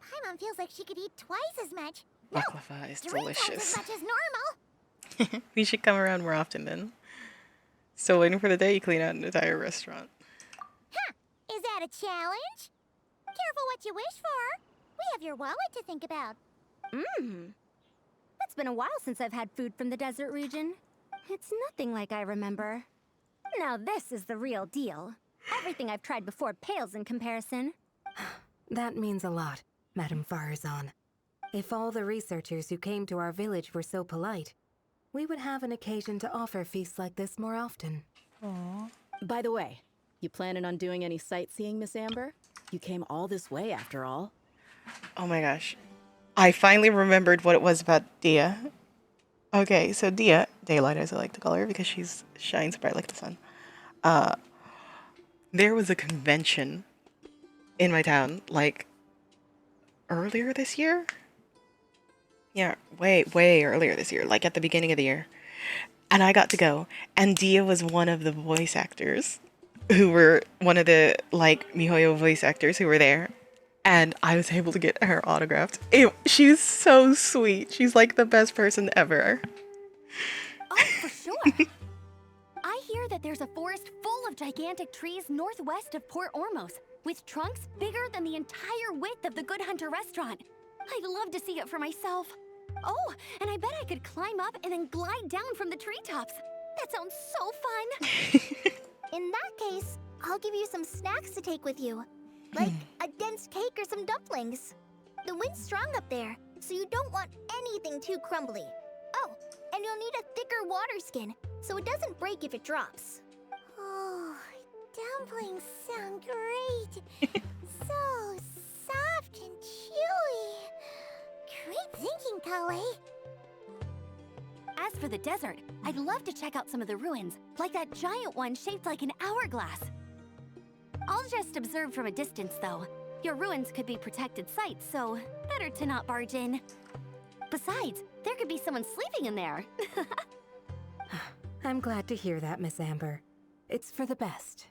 Paimon feels like she could eat twice as much. Baklava is 3 times delicious. as much as normal. We should come around more often then. Still waiting for the day you clean out an entire restaurant. Huh! Is that a challenge? Careful what you wish for. We have your wallet to think about. It's been a while since I've had food from the desert region. It's nothing like I remember. Now this is the real deal. Everything I've tried before pales in comparison. That means a lot, Madame Farazan. If all the researchers who came to our village were so polite, we would have an occasion to offer feasts like this more often. By the way, you planning on doing any sightseeing, Miss Amber? You came all this way after all. Oh my gosh. I finally remembered what it was about Dia. Okay, so Dia, Daylight as I like to call her because she shines bright like the sun. There was a convention in my town, like, earlier this year? Yeah, way earlier this year, like at the beginning of the year. And I got to go, and Dia was one of the voice actors who were one of the, like, MiHoYo voice actors who were there. And I was able to get her autographed. She's so sweet. She's like the best person ever. Oh, for sure. I hear that there's a forest full of gigantic trees northwest of Port Ormos, with trunks bigger than the entire width of the Good Hunter restaurant. I'd love to see it for myself. Oh, and I bet I could climb up and then glide down from the treetops. That sounds so fun. In that case, I'll give you some snacks to take with you. Like a dense cake or some dumplings. The wind's strong up there, so you don't want anything too crumbly. Oh, and you'll need a thicker water skin, so it doesn't break if it drops. Oh, dumplings sound great. So soft and chewy. Great thinking, Kale. As for the desert, I'd love to check out some of the ruins, like that giant one shaped like an hourglass. I'll just observe from a distance, though. Your ruins could be protected sites, so better to not barge in. Besides, there could be someone sleeping in there. I'm glad to hear that, Miss Amber. It's for the best.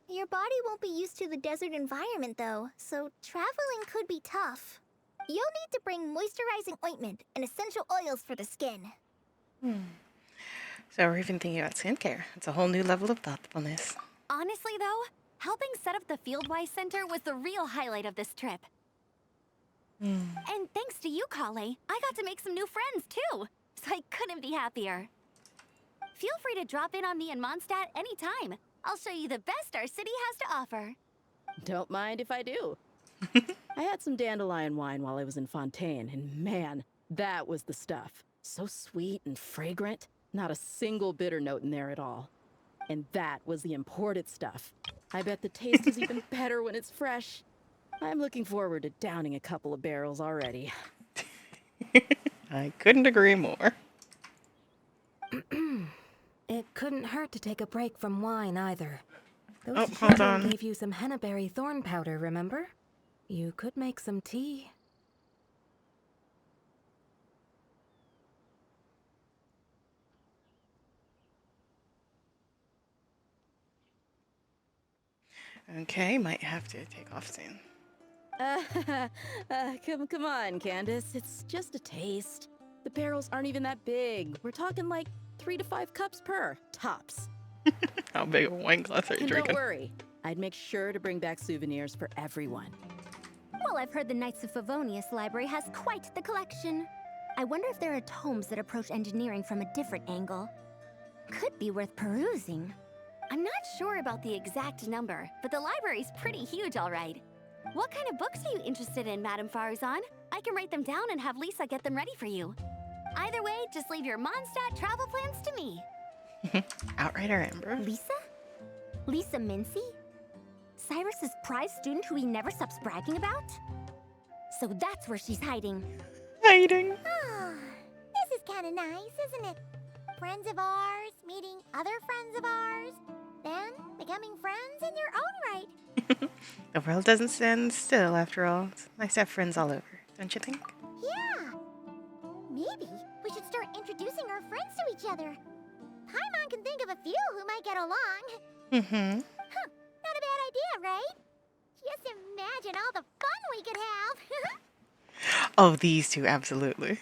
Your body won't be used to the desert environment, though, so traveling could be tough. You'll need to bring moisturizing ointment and essential oils for the skin. So we're even thinking about skincare. It's a whole new level of thoughtfulness. Honestly, though, helping set up the Fieldwise Center was the real highlight of this trip. And thanks to you, Kale, I got to make some new friends, too. So I couldn't be happier. Feel free to drop in on me in Mondstadt anytime. I'll show you the best our city has to offer. Don't mind if I do. I had some dandelion wine while I was in Fontaine, and man, that was the stuff. So sweet and fragrant, not a single bitter note in there at all. And that was the imported stuff. I bet the taste is even better when it's fresh. I'm looking forward to downing a couple of barrels already. I couldn't agree more. It couldn't hurt to take a break from wine either. Those hold children on. gave you some hennaberry thorn powder, remember? You could make some tea. Okay, might have to take off soon. Come on, Candace. It's just a taste. The barrels aren't even that big. We're talking like 3 to 5 cups per, tops. How big a wine glass are you And drinking? don't worry, I'd make sure to bring back souvenirs for everyone. Well, I've heard the Knights of Favonius library has quite the collection. I wonder if there are tomes that approach engineering from a different angle. Could be worth perusing. I'm not sure about the exact number, but the library's pretty huge, all right. What kind of books are you interested in, Madame Farazan? I can write them down and have Lisa get them ready for you. Either way, just leave your Mondstadt travel plans to me. Outrider Amber. Lisa? Lisa Mincy? Cyrus's prize student who he never stops bragging about? So that's where she's hiding. Hiding. Ah, this is kind of nice, isn't it? Friends of ours meeting other friends of ours, then becoming friends in your own right. The world doesn't stand still after all. It's nice to have friends all over, don't you think? Yeah. Maybe we should start introducing our friends to each other. Paimon can think of a few who might get along. Mm-hmm. Huh, not a bad idea, right? Just imagine all the fun we could have. Oh, these two, absolutely.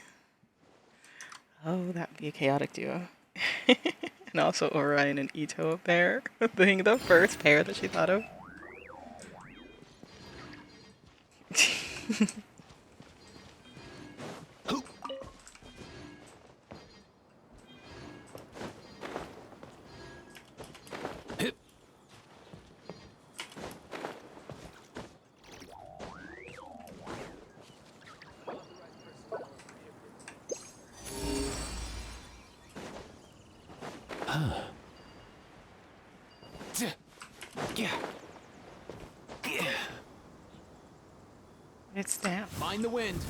Oh, that would be a chaotic duo. And also Orion and Ito up there. Being the first pair that she thought of. It's down. Mind the wind.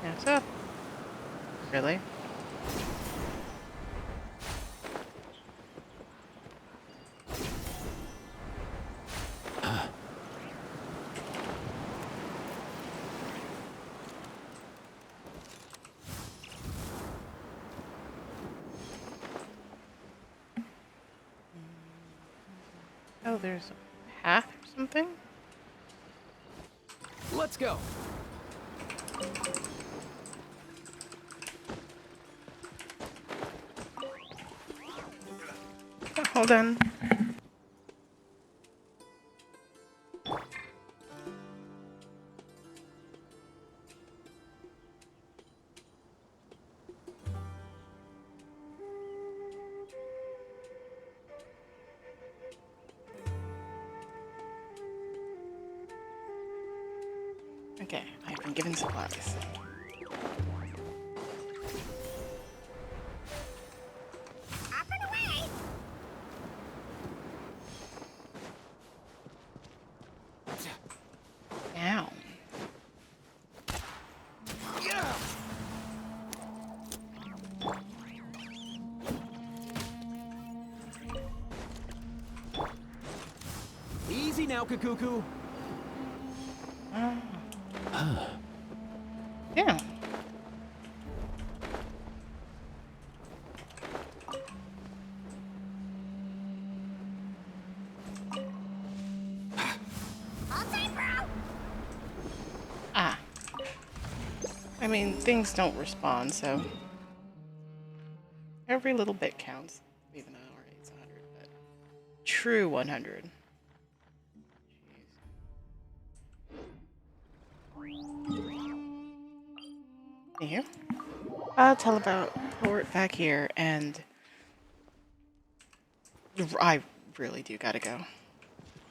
Yeah, what's up? Really? Oh, there's a path or something? Let's go. Oh, hold on. Okay, I've been given supplies. Up and away! Ow. Easy now, Kakuku. Yeah. All time, bro! Ah. I mean, things don't respond, so every little bit counts. Even though already it's 100, but true 100. Here. I'll tell about port back here, and I really do gotta go.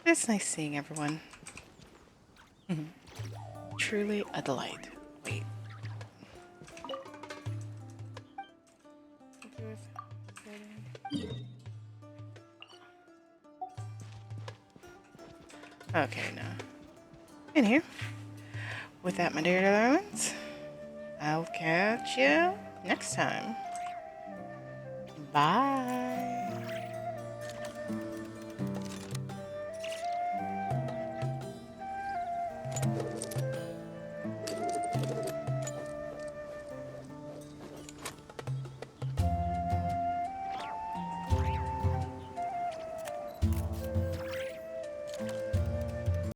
It's nice seeing everyone. Truly a delight. Wait. Okay, now. In here. With that, my dear darlings, I'll catch you next time. Bye.